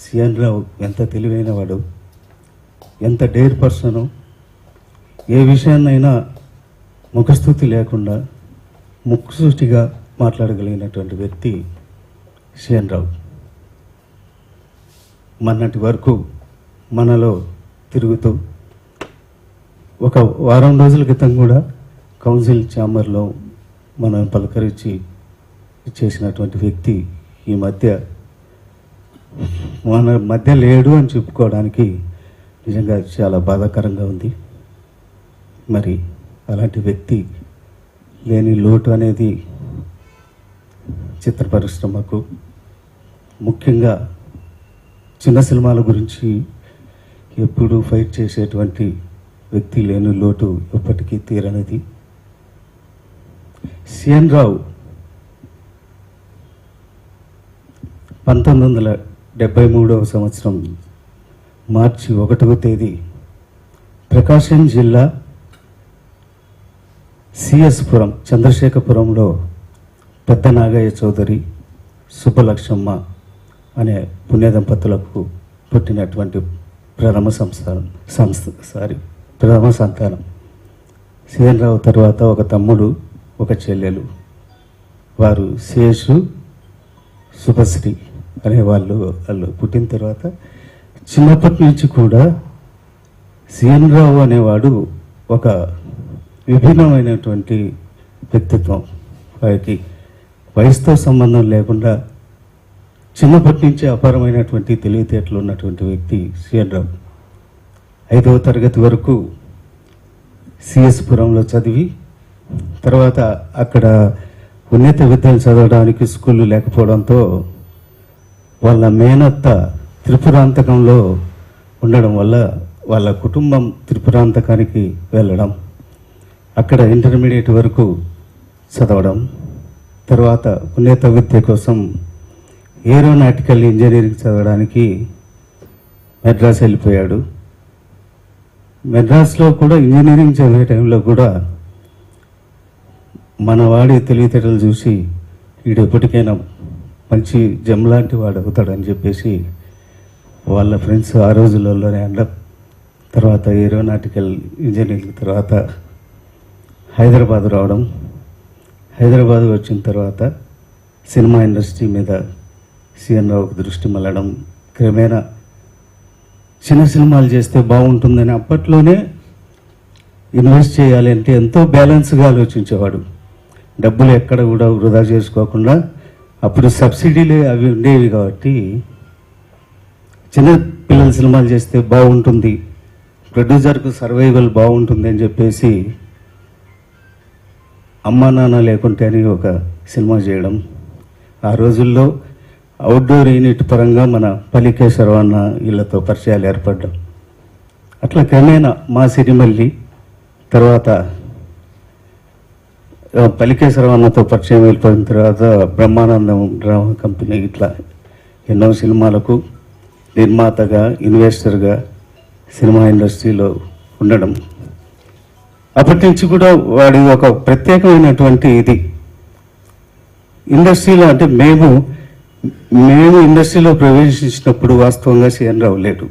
CN రావు ఎంత తెలివైన వాడు, ఎంత డేర్ పర్సను, ఏ విషయాన్నైనా ముఖస్థుతి లేకుండా ముక్కుసూటిగా మాట్లాడగలిగినటువంటి వ్యక్తి సిఎన్ రావు. మొన్నటి వరకు మనలో తిరుగుతూ ఒక వారం రోజుల క్రితం కూడా కౌన్సిల్ ఛాంబర్లో మనం పలకరించి చేసినటువంటి వ్యక్తి ఈ మధ్య మన మధ్య లేడు అని చెప్పుకోవడానికి నిజంగా చాలా బాధాకరంగా ఉంది. మరి అలాంటి వ్యక్తి లేని లోటు అనేది చిత్ర పరిశ్రమకు, ముఖ్యంగా చిన్న సినిమాల గురించి ఎప్పుడు ఫైట్ చేసేటువంటి వ్యక్తి లేని లోటు ఎప్పటికీ తీరనిది. సిఎన్ రావు 1973వ సంవత్సరం మార్చి 1వ తేదీ ప్రకాశం జిల్లా సిఎస్పురం చంద్రశేఖరపురంలో పెద్ద నాగయ్య చౌదరి, సుబ్బలక్ష్మమ్మ అనే పుణ్య దంపతులకు పుట్టినటువంటి ప్రథమ సంతానం. సిఎన్ రావు తర్వాత ఒక తమ్ముడు, ఒక చెల్లెలు. వారు శేషు, శుభశ్రీ అనే వాళ్ళు పుట్టిన తర్వాత చిన్నప్పటి నుంచి కూడా సిఎన్ రావు అనేవాడు ఒక విభిన్నమైనటువంటి వ్యక్తిత్వం. వారికి వయసుతో సంబంధం లేకుండా చిన్నప్పటి నుంచి అపారమైనటువంటి తెలివితేటలు ఉన్నటువంటి వ్యక్తి సిఎన్ రావు. 5వ తరగతి వరకు సిఎస్పురంలో చదివి తర్వాత అక్కడ ఉన్నత విద్యలు చదవడానికి స్కూళ్ళు లేకపోవడంతో వాళ్ళ మేనత్త త్రిపురాంతకంలో ఉండడం వల్ల వాళ్ళ కుటుంబం త్రిపురాంతకానికి వెళ్ళడం, అక్కడ ఇంటర్మీడియట్ వరకు చదవడం, తర్వాత ఉన్నత విద్య కోసం ఏరోనాటికల్ ఇంజనీరింగ్ చదవడానికి మెడ్రాస్ వెళ్ళిపోయాడు. మెడ్రాస్లో కూడా ఇంజనీరింగ్ చదివే టైంలో కూడా మన వాడి తెలివితేటలు చూసి వీడు ఎప్పటికైనా మంచి జమ్ లాంటి వాడు అవుతాడని చెప్పేసి వాళ్ళ ఫ్రెండ్స్ ఆ రోజులలోనే అనడం, తర్వాత ఏరోనాటికల్ ఇంజనీరింగ్ తర్వాత హైదరాబాద్ రావడం, హైదరాబాద్ వచ్చిన తర్వాత సినిమా ఇండస్ట్రీ మీద సిఎన్ రావుకు దృష్టి మళ్ళడం, క్రమేణా చిన్న సినిమాలు చేస్తే బాగుంటుందని అప్పట్లోనే ఇన్వెస్ట్ చేయాలి అంటే ఎంతో బ్యాలెన్స్గా ఆలోచించేవాడు. డబ్బులు ఎక్కడ కూడా వృధా చేసుకోకుండా, అప్పుడు సబ్సిడీలు అవి ఉండేవి కాబట్టి చిన్న పిల్లల సినిమాలు చేస్తే బాగుంటుంది, ప్రొడ్యూసర్కు సర్వైవల్ బాగుంటుంది అని చెప్పేసి అమ్మా నాన్న లేకుంటే అని ఒక సినిమా చేయడం. ఆ రోజుల్లో అవుట్డోర్ యూనిట్ పరంగా మన పలికే శరవణ వీళ్ళతో పరిచయాలు ఏర్పడ్డం. అట్లా క్రమేణా మా సిరిమల్లి, తర్వాత పలికే శరవణతో పరిచయం వెళ్ళిపోయిన తర్వాత బ్రహ్మానందం డ్రామా కంపెనీ, ఇట్లా ఎన్నో సినిమాలకు నిర్మాతగా, ఇన్వెస్టర్గా సినిమా ఇండస్ట్రీలో ఉండడం. అప్పటి నుంచి కూడా వాడి ఒక ప్రత్యేకమైనటువంటి ఇది ఇండస్ట్రీలో, అంటే మేము ఇండస్ట్రీలో ప్రవేశించినప్పుడు వాస్తవంగా సిఎన్ రావు లేడు.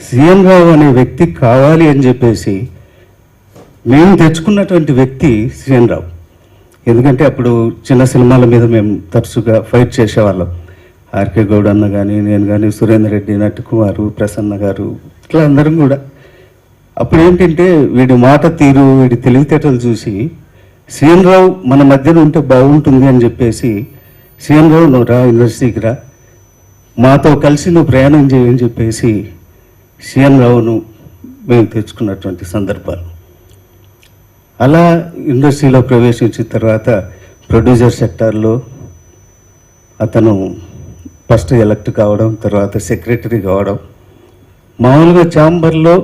సిఎన్ రావు అనే వ్యక్తి కావాలి అని చెప్పేసి మేము తెచ్చుకున్నటువంటి వ్యక్తి సిఎన్ రావు. ఎందుకంటే అప్పుడు చిన్న సినిమాల మీద మేము తరచుగా ఫైట్ చేసేవాళ్ళం. ఆర్కే గౌడ్ అన్న కానీ, నేను కానీ, సురేందర్ రెడ్డి, నట్టుకుమారు, ప్రసన్న గారు, ఇట్లా అందరం కూడా. అప్పుడు ఏంటంటే వీడి మాట తీరు, వీడి తెలివితేటలు చూసి సిఎన్ రావు మన మధ్యన ఉంటే బాగుంటుంది అని చెప్పేసి, సిఎన్ రావు నువ్వు రా ఇండస్ట్రీకి రా, మాతో కలిసి నువ్వు ప్రయాణం చేయని చెప్పేసి సిఎన్ రావును మేము తెచ్చుకున్నటువంటి సందర్భాలు. అలా ఇండస్ట్రీలో ప్రవేశించిన తర్వాత ప్రొడ్యూసర్ సెక్టార్లో అతను ఫస్ట్ ఎలక్ట్ కావడం, తర్వాత సెక్రటరీ కావడం. మామూలుగా ఛాంబర్లో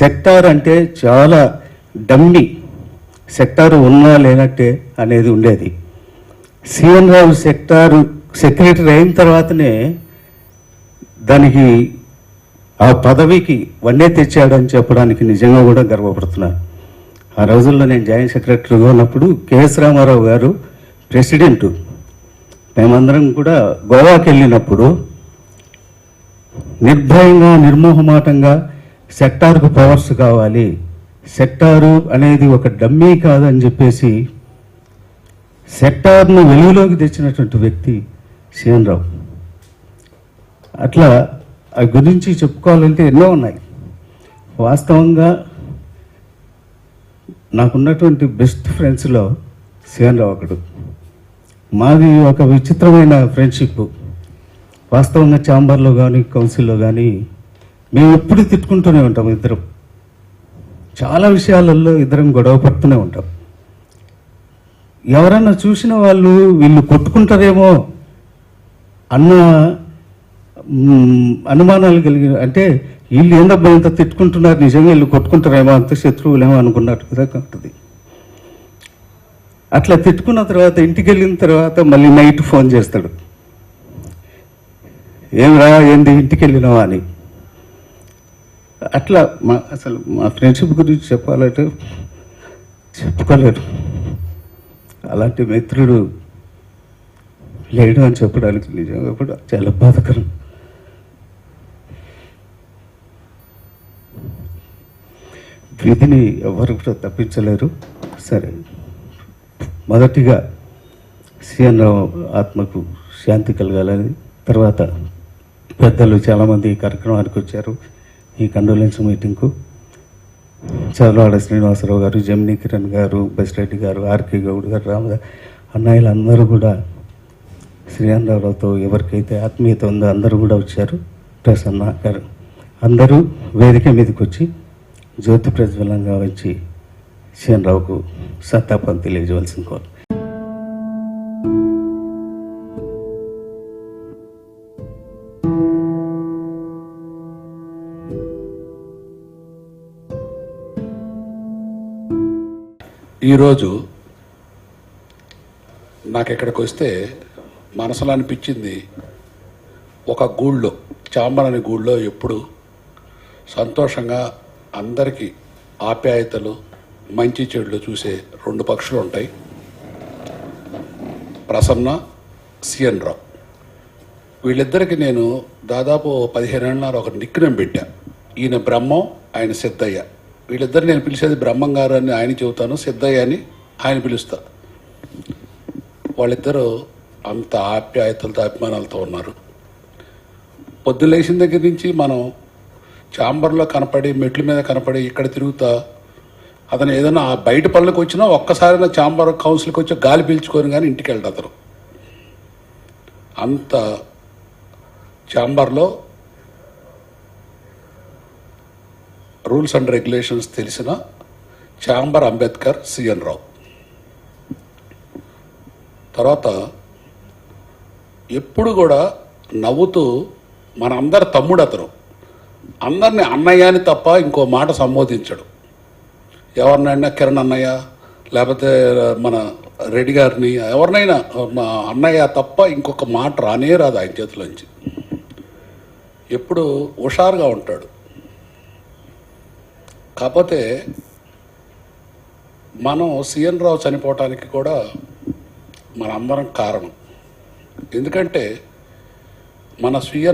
సెక్టార్ అంటే చాలా డమ్మీ, సెక్టార్ ఉన్నా లేనట్టే అనేది ఉండేది. సిఎన్ రావు సెక్రటరీ అయిన తర్వాతనే దానికి ఆ పదవికి వన్నే తెచ్చాడని చెప్పడానికి నిజంగా కూడా గర్వపడుతున్నాను. ఆ రోజుల్లో నేను జాయింట్ సెక్రటరీగా ఉన్నప్పుడు కెఎస్ రామారావు గారు ప్రెసిడెంటు. మేమందరం కూడా గోవాకి వెళ్ళినప్పుడు నిర్భయంగా నిర్మోహమాటంగా సెక్టార్కు పవర్స్ కావాలి, సెక్టారు అనేది ఒక డమ్మీ కాదని చెప్పేసి సెక్టార్ను వెలుగులోకి తెచ్చినటువంటి వ్యక్తి సిఎన్ రావు. అట్లా ఆ గురించి చెప్పుకోవాలంటే ఎన్నో ఉన్నాయి. వాస్తవంగా నాకున్నటువంటి బెస్ట్ ఫ్రెండ్స్లో సిఎన్ రావు ఒకడు. మాది ఒక విచిత్రమైన ఫ్రెండ్షిప్. వాస్తవంగా ఛాంబర్లో కానీ కౌన్సిల్లో కానీ మేము ఎప్పుడు తిట్టుకుంటూనే ఉంటాం. ఇద్దరం చాలా విషయాలలో ఇద్దరం గొడవ పడుతూనే ఉంటాం. ఎవరన్నా చూసిన వాళ్ళు వీళ్ళు కొట్టుకుంటారేమో అన్న అనుమానాలు కలిగి, అంటే వీళ్ళు ఏందబ్బా ఇంత తిట్టుకుంటున్నారు, నిజంగా వీళ్ళు కొట్టుకుంటారేమో, అంత శత్రువులేమో అనుకున్నట్టుగా ఉంటుంది. అట్లా తిట్టుకున్న తర్వాత ఇంటికి వెళ్ళిన తర్వాత మళ్ళీ నైట్ ఫోన్ చేస్తాడు, ఏమిరా ఏంది ఇంటికి వెళ్ళినావా అని. అట్లా అసలు మా ఫ్రెండ్షిప్ గురించి చెప్పాలంటే చెప్పుకోలేరు. అలాంటి మిత్రుడు లేడు అని చెప్పడానికి నిజంగా కూడా చాలా బాధకరం. విధిని ఎవరు కూడా తప్పించలేరు. సరే, మొదటిగా సిఎన్ రావు ఆత్మకు శాంతి కలగాలని, తర్వాత పెద్దలు చాలామంది ఈ కార్యక్రమానికి వచ్చారు. ఈ కండోలెన్స్ మీటింగ్కు చదలవాడ శ్రీనివాసరావు గారు, జమినీ కిరణ్ గారు, బసిరెడ్డి గారు, ఆర్కే గౌడ్ గారు, రామదా అన్నయ్యలు అందరూ కూడా సిఎన్ రావుతో ఎవరికైతే ఆత్మీయత ఉందో అందరూ కూడా వచ్చారు. ప్రసన్న గారు అందరూ వేదిక మీదకి వచ్చి జ్యోతి ప్రజ్వలంగా వచ్చి సిఎన్ రావుకు సంతాపం తెలియజేయవలసిన కోరు. ఈరోజు నాకు ఇక్కడికి వస్తే మనసులో అనిపించింది, ఒక గూళ్ళో చాంబర్ అనే గూళ్ళో ఎప్పుడు సంతోషంగా అందరికీ ఆప్యాయతలు మంచి చెడులు చూసే రెండు పక్షులు ఉంటాయి, ప్రసన్న, సిఎన్ రావు. వీళ్ళిద్దరికి నేను దాదాపు 15 ఏళ్ళ ఒక నిక్నేమ్ పెట్టా. ఈయన బ్రహ్మం, ఆయన సిద్ధయ్య. వీళ్ళిద్దరు నేను పిలిచేది బ్రహ్మం గారు అని ఆయన చెబుతాను, సిద్ధయ్య అని ఆయన పిలుస్తా. వాళ్ళిద్దరూ అంత ఆప్యాయతలతో అభిమానాలతో ఉన్నారు. పొద్దున్న లేచిన దగ్గర నుంచి మనం ఛాంబర్లో కనపడి, మెట్ల మీద కనపడి, ఇక్కడ తిరుగుతా, అతను ఏదైనా ఆ బయట పనులకు వచ్చినా ఒక్కసారి ఛాంబర్ కౌన్సిల్కి వచ్చి గాలి పీల్చుకొని కానీ ఇంటికి వెళ్తా. అతను అంత ఛాంబర్లో రూల్స్ అండ్ రెగ్యులేషన్స్ తెలిసిన ఛాంబర్ అంబేద్కర్ సిఎన్ రావు. తర్వాత ఎప్పుడు కూడా నవ్వుతూ మన అందరి తమ్ముడు అతను. అందరినీ అన్నయ్య అని తప్ప ఇంకో మాట సంబోధించడు. ఎవరినైనా కిరణ్ అన్నయ్య, లేకపోతే మన రెడ్డి గారిని, ఎవరినైనా మా అన్నయ్య తప్ప ఇంకొక మాట రానే రాదు ఆయన చేతిలోంచి. ఎప్పుడు హుషారుగా ఉంటాడు. కాకపోతే మనం సిఎన్ రావు చనిపోవటానికి కూడా మనందరం కారణం. ఎందుకంటే మన స్వీయ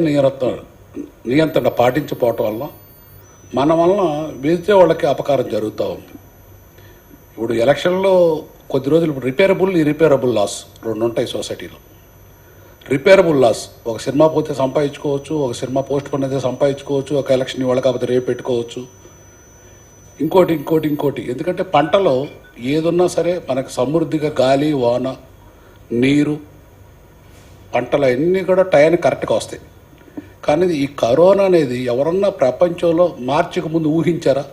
నియంత్రణ పాటించిపోవటం వల్ల మన వలన వేసే వాళ్ళకి అపకారం జరుగుతూ ఉంది. ఇప్పుడు ఎలక్షన్లో కొద్ది రోజులు రిపేరబుల్, ఇరిపేరబుల్ లాస్ రెండు ఉంటాయి సొసైటీలో. రిపేరబుల్ లాస్, ఒక సినిమా పోతే సంపాదించుకోవచ్చు, ఒక సినిమా పోస్ట్ పోన్ అయితే సంపాదించుకోవచ్చు, ఒక ఎలక్షన్ ఇవాళ కాకపోతే రేపు పెట్టుకోవచ్చు, ఇంకోటి. ఎందుకంటే పంటలో ఏదున్నా సరే మనకు సమృద్ధిగా గాలి, వాన, నీరు, పంటలు అన్నీ కూడా టయానికి కరెక్ట్గా వస్తాయి. కానీ ఈ కరోనా అనేది ఎవరన్నా ప్రపంచంలో మార్చికి ముందు ఊహించారా?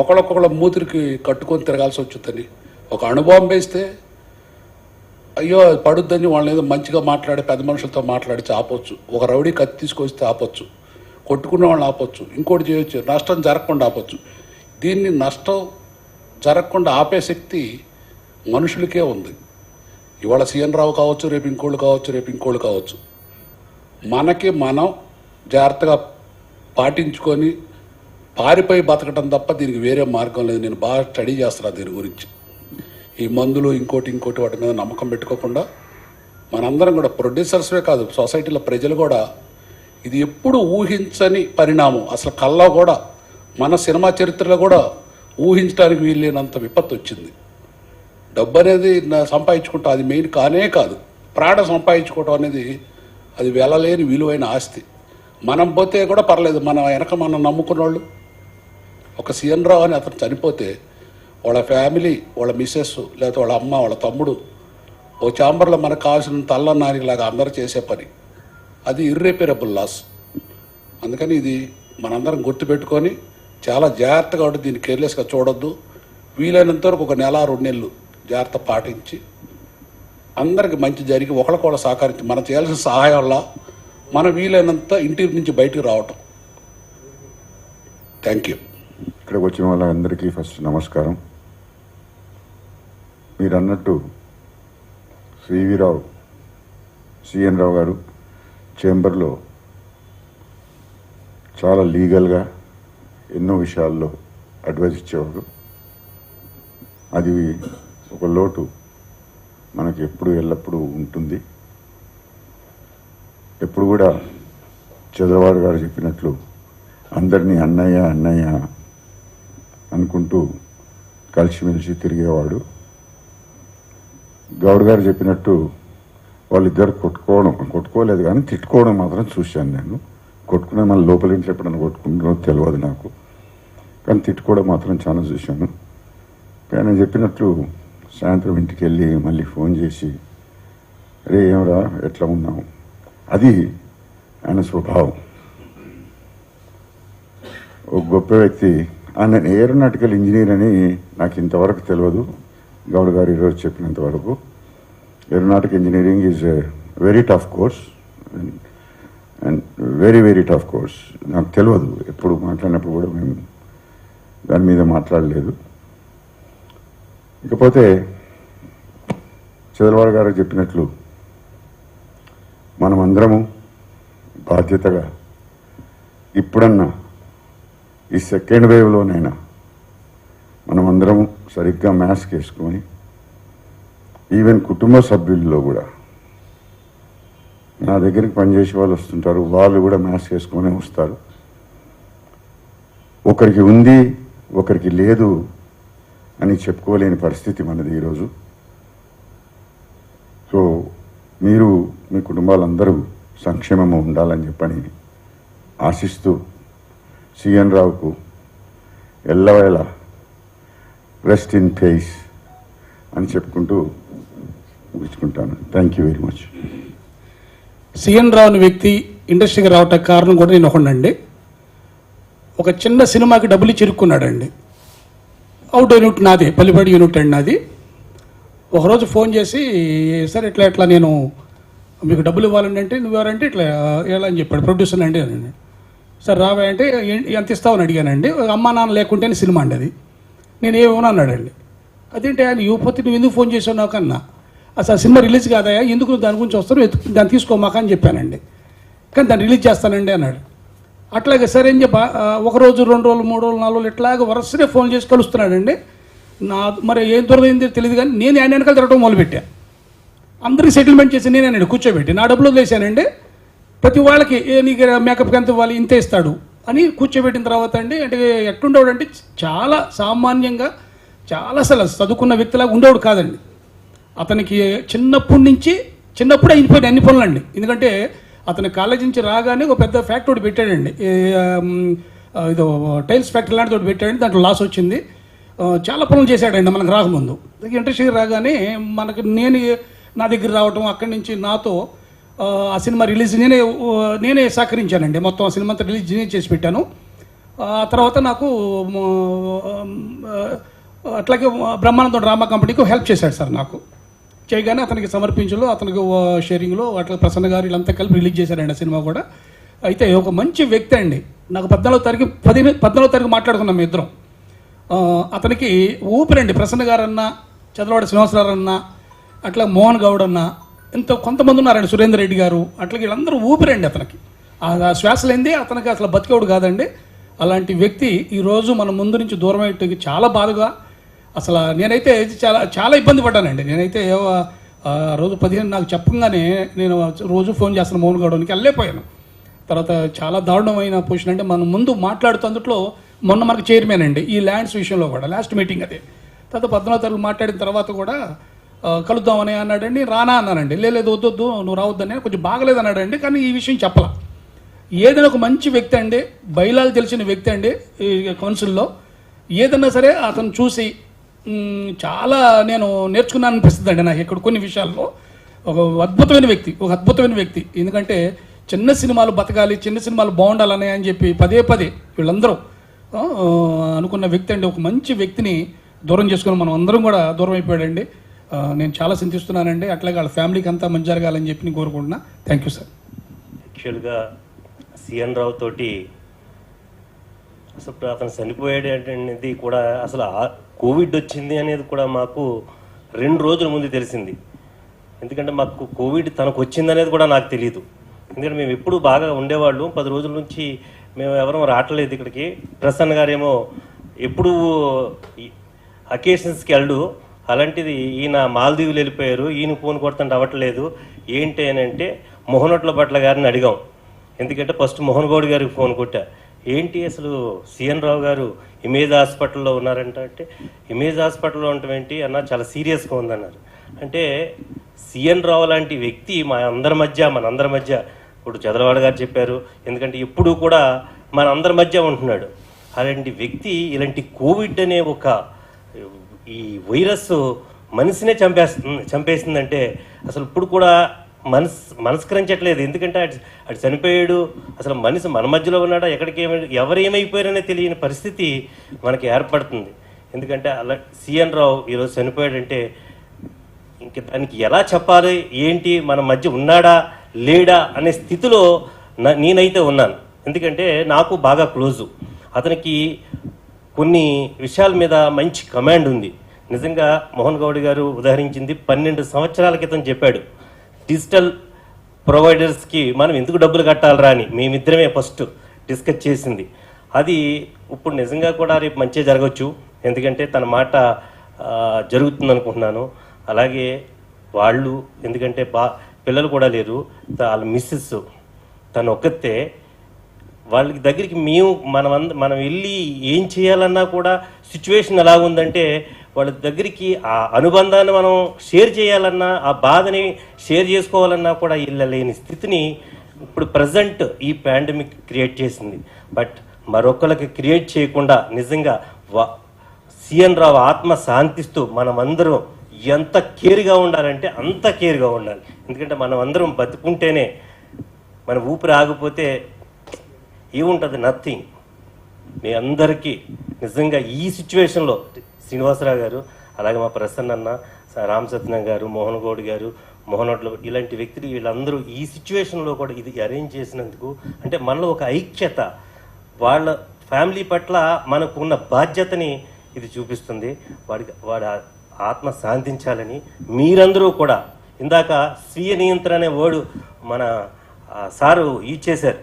ఒకళ్ళొకళ్ళ మూతిరికి కట్టుకొని తిరగాల్సి వచ్చిందని. ఒక అణుబాంబు వేస్తే అయ్యో పడుద్దని వాళ్ళని ఏదో మంచిగా మాట్లాడి పెద్ద మనుషులతో మాట్లాడి ఆపొచ్చు, ఒక రౌడీ కత్తి తీసుకొస్తే ఆపొచ్చు, కొట్టుకున్న వాళ్ళని ఆపొచ్చు, ఇంకోటి చేయొచ్చు, నష్టం జరగకుండా ఆపొచ్చు. దీన్ని నష్టం జరగకుండా ఆపే శక్తి మనుషులకే ఉంది. ఇవాళ సిఎన్ రావు కావచ్చు, రేపు ఇంకోళ్ళు కావచ్చు. మనకి మనం జాగ్రత్తగా పాటించుకొని పారిపోయి బతకటం తప్ప దీనికి వేరే మార్గం లేదు. నేను బాగా స్టడీ చేస్తున్నా దీని గురించి. ఈ మందులు ఇంకోటి వాటి మీద నమ్మకం పెట్టుకోకుండా మనందరం కూడా ప్రొడ్యూసర్స్వే కాదు, సొసైటీలో ప్రజలు కూడా ఇది ఎప్పుడు ఊహించని పరిణామం. అసలు కల్లో కూడా మన సినిమా చరిత్రలో కూడా ఊహించడానికి వీల్లేనంత విపత్తు వచ్చింది. డబ్బు అనేది సంపాదించుకుంటా అది మెయిన్ కానే కాదు. ప్రాణ సంపాదించుకోవటం అనేది అది వెళ్ళలేని విలువైన ఆస్తి. మనం పోతే కూడా పర్లేదు, మన వెనక మనం నమ్ముకున్న వాళ్ళు. ఒక సీఎన్ రావు అని అతను చనిపోతే వాళ్ళ ఫ్యామిలీ, వాళ్ళ మిస్సెస్, లేకపోతే వాళ్ళ అమ్మ, వాళ్ళ తమ్ముడు ఓ ఛాంబర్లో మనకు కావాల్సిన తల్లనారిలాగా అందరూ చేసే పని. అది ఇర్రిపేరబుల్ లాస్. అందుకని ఇది మనందరం గుర్తుపెట్టుకొని చాలా జాగ్రత్తగా ఉండి దీన్ని కేర్లెస్గా చూడొద్దు. వీలైనంత వరకు ఒక నెల 2 నెలలు జాగ్రత్త పాటించి అందరికి మంచి జరిగి ఒకళ్ళకొకళ్ళు సహకరించి మనం చేయాల్సిన సహాయం వల్ల మనం వీలైనంత ఇంటి నుంచి బయటికి రావటం. Thank you. ఇక్కడికి వచ్చిన వాళ్ళందరికీ ఫస్ట్ నమస్కారం. మీరు అన్నట్టు సిఎన్ రావు గారు చేంబర్లో చాలా లీగల్గా ఎన్నో విషయాల్లో అడ్వైజ్ ఇచ్చేవారు. అది ఒక లోటు మనకి ఎప్పుడు ఎల్లప్పుడూ ఉంటుంది. ఎప్పుడు కూడా చంద్రబాబు గారు చెప్పినట్లు అందరినీ అన్నయ్య అన్నయ్య అనుకుంటూ కలిసిమెలిసి తిరిగేవాడు. గౌడ్ గారు చెప్పినట్టు వాళ్ళిద్దరు కొట్టుకోలేదు కానీ తిట్టుకోవడం మాత్రం చూశాను నేను. కొట్టుకునే మన లోపల ఇంట్లో ఎప్పుడైనా కొట్టుకుంటున్నారో తెలియదు నాకు, కానీ తిట్టుకోవడం మాత్రం చాలా చూశాను. ఆయన చెప్పినట్లు సాయంత్రం ఇంటికి వెళ్ళి మళ్ళీ ఫోన్ చేసి అరే ఏమరా ఎట్లా ఉన్నావు, అది ఆయన స్వభావం. ఒక గొప్ప వ్యక్తి. ఆయన ఏరోనాటికల్ ఇంజనీర్ అని నాకు ఇంతవరకు తెలియదు. గౌడ్ గారు ఈరోజు చెప్పినంత వరకు aeronautical engineering is a very tough course and very very tough course. నాకు తెలియదు, ఎప్పుడు మాట్లాడినప్పుడు కూడా మేము దాని మీద మాట్లాడలేదు. ఇకపోతే చంద్రబాబు గారు చెప్పినట్లు మనమందరము బాధ్యతగా ఇప్పుడన్నా ఈ సెకండ్ వేవ్లోనైనా మనమందరము సరిగ్గా మాస్క్ వేసుకొని, ఈవెన్ కుటుంబ సభ్యుల్లో కూడా నా దగ్గరికి పనిచేసే వాళ్ళు వస్తుంటారు, వాళ్ళు కూడా మాస్క్ వేసుకొని వస్తారు. ఒకరికి ఉంది ఒకరికి లేదు అని చెప్పుకోలేని పరిస్థితి మనది ఈరోజు. సో మీరు మీ కుటుంబాలందరూ సంక్షేమము ఉండాలని చెప్పని ఆశిస్తూ సిఎన్ రావుకు ఎల్లవేళ రెస్ట్ ఇన్ పీస్ అని చెప్పుకుంటూ ముగించుకుంటాను. Thank you very much. CN Rao అనే వ్యక్తి ఇండస్ట్రీకి రావటానికి కారణం కూడా నేను ఒకనండి. ఒక చిన్న సినిమాకి డబ్బులు చిరుక్కున్నాడండి. అవుట్ యూనిట్ నాది, పల్లిపాడు యూనిట్ అండి నాది. ఒకరోజు ఫోన్ చేసి సార్ ఇట్లా నేను మీకు డబ్బులు ఇవ్వాలండి అంటే నువ్వెవరంటే ఇట్లా ఎలా అని చెప్పాడు. ప్రొడ్యూసర్ అండి అని. సార్ రావే అంటే ఎంత ఇస్తావని అడిగానండి. అమ్మా నాన్న లేకుంటేనే సినిమా అండి అది. నేను ఏమన్నా అన్నాడండి. అదేంటి ఆయన యువపతి నువ్వు ఎందుకు ఫోన్ చేసావు నాకు అన్నా. అసలు సినిమా రిలీజ్ కాదయా, ఎందుకు నువ్వు దాని గురించి వస్తావు, దాన్ని తీసుకోమాక అని చెప్పానండి. కానీ దాన్ని రిలీజ్ చేస్తానండి అన్నాడు. అట్లాగే సరే అని చెప్ప 1 రోజు 2 రోజులు 3 రోజులు 4 రోజులు ఇట్లాగే వరుసనే ఫోన్ చేసి కలుస్తున్నాడండి. మరి ఏం దొరకైంది తెలియదు కానీ నేను ఆయన వెనకాల తిరగడం మొదలుపెట్టా. అందరికీ సెటిల్మెంట్ చేసి నేనండి కూర్చోబెట్టి నా డబ్బులు వదిలేసానండి. ప్రతి వాళ్ళకి నీకు మేకప్కి ఎంత ఇవ్వాలి ఇంతే ఇస్తాడు అని కూర్చోబెట్టిన తర్వాత అండి అంటే ఎట్లుండేవాడు అంటే చాలా సామాన్యంగా చాలా అసలు చదువుకున్న వ్యక్తిలాగా ఉండేవాడు కాదండి. అతనికి చిన్నప్పుడే అయిపోయిన అన్ని పనులండి. ఎందుకంటే అతని కాలేజీ నుంచి రాగానే ఒక పెద్ద ఫ్యాక్టరీ ఒకటి పెట్టాడండి. ఇదో టైల్స్ ఫ్యాక్టరీ లాంటిది ఒకటి పెట్టాడండి. దాంట్లో లాస్ వచ్చింది. చాలా పనులు చేశాడండి మనకు రాకముందు. ఇండస్ట్రీకి రాగానే నా దగ్గర రావటం, అక్కడి నుంచి నాతో ఆ సినిమా రిలీజ్ నేనే సహకరించానండి. మొత్తం ఆ సినిమా అంతా రిలీజ్ నేనే చేసి పెట్టాను. ఆ తర్వాత నాకు అట్లాగే బ్రహ్మానందం డ్రామా కంపెనీకి హెల్ప్ చేశాడు సార్. నాకు చేయగానే అతనికి సమర్పించలో అతనికి షేరింగ్లో అట్లా ప్రసన్న గారు వీళ్ళంతా కలిపి రిలీజ్ చేశారండి ఆ సినిమా కూడా. అయితే ఒక మంచి వ్యక్తి అండి. నాకు 14వ తారీఖు మాట్లాడుకున్నాం మీ ఇద్దరం. అతనికి ఊపిరండి. ప్రసన్న గారు అన్న, చంద్రబాబు శ్రీనివాసరావు అన్న, అట్లా మోహన్ గౌడ్ అన్న, ఇంత కొంతమంది ఉన్నారండి, సురేందర్ రెడ్డి గారు, అట్లా వీళ్ళందరూ ఊపిరండి అతనికి. ఆ శ్వాసలేంది అతనికి అసలు బతికేవాడు కాదండి. అలాంటి వ్యక్తి ఈరోజు మన ముందు నుంచి దూరం అయ్యేటికి చాలా బాధగా అసలు నేనైతే చాలా చాలా ఇబ్బంది పడ్డానండి. నేనైతే ఆ రోజు 15 నాకు చెప్పగానే నేను రోజు ఫోన్ చేస్తాను మోహన్ గౌడ్కి, వెళ్ళలేకపోయాను. తర్వాత చాలా దారుణమైన పొజిషన్. అంటే మనం ముందు మాట్లాడుతున్నట్లో మొన్న మనకు చైర్మన్ అండి ఈ ల్యాండ్స్ విషయంలో కూడా, లాస్ట్ మీటింగ్ అదే. తర్వాత 14వ తారీఖు మాట్లాడిన తర్వాత కూడా కలుద్దామని అన్నాడండి. రానా అన్నానండి. లేదు వద్దొద్దు నువ్వు రావద్దని, కొంచెం బాగలేదు అన్నాడండి. కానీ ఈ విషయం చెప్పలా. ఏదైనా ఒక మంచి వ్యక్తి అండి, బయలాలు తెలిసిన వ్యక్తి అండి ఈ కౌన్సిల్లో. ఏదన్నా సరే అతను చూసి చాలా నేను నేర్చుకున్నాను అనిపిస్తుంది అండి నాకు ఇక్కడ కొన్ని విషయాల్లో. ఒక అద్భుతమైన వ్యక్తి. ఎందుకంటే చిన్న సినిమాలు బతకాలి, చిన్న సినిమాలు బాగుండాలని అని చెప్పి పదే వీళ్ళందరూ అనుకున్న వ్యక్తి అండి. ఒక మంచి వ్యక్తిని దూరం చేసుకుని మనం అందరం కూడా దూరం అయిపోయాడండి. నేను చాలా చింతిస్తున్నానండి. అట్లాగే వాళ్ళ ఫ్యామిలీకి అంతా మంచి జరగాలని చెప్పి నేను కోరుకుంటున్నా. Thank you sir. యాక్చువల్గా సిఎన్ రావు తోటి అసలు అతను చనిపోయాడు అనేది కూడా, అసలు కోవిడ్ వచ్చింది అనేది కూడా మాకు 2 రోజుల ముందు తెలిసింది. ఎందుకంటే మాకు కోవిడ్ తనకు వచ్చింది అనేది కూడా నాకు తెలియదు. ఎందుకంటే మేము ఎప్పుడు బాగా ఉండేవాళ్ళు. 10 రోజుల నుంచి మేము ఎవరూ రావట్లేదు ఇక్కడికి. ప్రసన్న గారేమో ఎప్పుడు అకేషన్స్కి వెళ్ళు, అలాంటిది ఈయన మాల్దీవులు వెళ్ళిపోయారు, ఈయన ఫోన్ కొడుతుంటే అవ్వట్లేదు ఏంటి అని అంటే మోహనొట్ల భట్ల గారిని అడిగాం. ఎందుకంటే ఫస్ట్ మోహన్ గౌడ్ గారికి ఫోన్ కొట్టా, ఏంటి అసలు సిఎన్ రావు గారు ఇమేజ్ హాస్పిటల్లో ఉన్నారంట అంటే, ఇమేజ్ హాస్పిటల్లో ఉండటం ఏంటి అన్న, చాలా సీరియస్గా ఉందన్నారు. అంటే సిఎన్ రావు లాంటి వ్యక్తి మనందరి మధ్య ఇప్పుడు చదలవాడ గారు చెప్పారు, ఎందుకంటే ఎప్పుడు కూడా మనందరి మధ్య ఉంటున్నాడు. అలాంటి వ్యక్తి ఇలాంటి కోవిడ్ అనే ఒక ఈ వైరస్ మనిషినే చంపేసిందంటే అసలు ఇప్పుడు కూడా మనస్కరించట్లేదు. ఎందుకంటే అటు చనిపోయాడు, అసలు మనిషి మన మధ్యలో ఉన్నాడా, ఎవరేమైపోయారనే తెలియని పరిస్థితి మనకి ఏర్పడుతుంది. ఎందుకంటే అలా సిఎన్ రావు ఈరోజు చనిపోయాడంటే ఇంక దానికి ఎలా చెప్పాలి, ఏంటి, మన మధ్య ఉన్నాడా లేడా అనే స్థితిలో నేనైతే ఉన్నాను. ఎందుకంటే నాకు బాగా క్లోజు, అతనికి కొన్ని విషయాల మీద మంచి కమాండ్ ఉంది. నిజంగా మోహన్ గౌడ్ గారు ఉదాహరించింది 12 సంవత్సరాల క్రితం చెప్పాడు, డిజిటల్ ప్రొవైడర్స్కి మనం ఎందుకు డబ్బులు కట్టాలరా అని మేమిద్దరమే ఫస్ట్ డిస్కస్ చేసింది. అది ఇప్పుడు నిజంగా కూడా రేపు మంచిగా జరగవచ్చు, ఎందుకంటే తన మాట జరుగుతుంది అనుకుంటున్నాను. అలాగే వాళ్ళు, ఎందుకంటే పిల్లలు కూడా లేరు, వాళ్ళ మిస్సెస్ తను ఒక్కతే, వాళ్ళ దగ్గరికి మనం వెళ్ళి ఏం చేయాలన్నా కూడా సిచ్యువేషన్ ఎలా ఉందంటే వాళ్ళ దగ్గరికి ఆ అనుబంధాన్ని మనం షేర్ చేయాలన్నా, ఆ బాధని షేర్ చేసుకోవాలన్నా కూడా వెళ్ళలేని స్థితిని ఇప్పుడు ప్రజెంట్ ఈ పాండమిక్ క్రియేట్ చేసింది. బట్ మరొకరికి క్రియేట్ చేయకుండా నిజంగా సిఎన్ రావు ఆత్మ శాంతిస్తూ మనమందరం ఎంత కేర్గా ఉండాలంటే అంత కేర్గా ఉండాలి. ఎందుకంటే మనం అందరం బతుకుంటేనే, మన ఊపిరి ఆగిపోతే ఏముంటుంది, నథింగ్. మీ అందరికీ నిజంగా ఈ సిచ్యువేషన్లో శ్రీనివాసరావు గారు, అలాగే మా ప్రసన్న అన్న, రామ్ సత్యనారాయణ గారు, మోహన్ గౌడ్ గారు, మోహనోట్లు, ఇలాంటి వ్యక్తులు వీళ్ళందరూ ఈ సిచ్యువేషన్లో కూడా ఇది అరేంజ్ చేసినందుకు, అంటే మనలో ఒక ఐక్యత, వాళ్ళ ఫ్యామిలీ పట్ల మనకు ఉన్న బాధ్యతని ఇది చూపిస్తుంది. వాడి ఆత్మ శాంతించాలని మీరందరూ కూడా, ఇందాక స్వీయ నియంత్రణ అనే వర్డ్ మన సారు ఇచ్చేశారు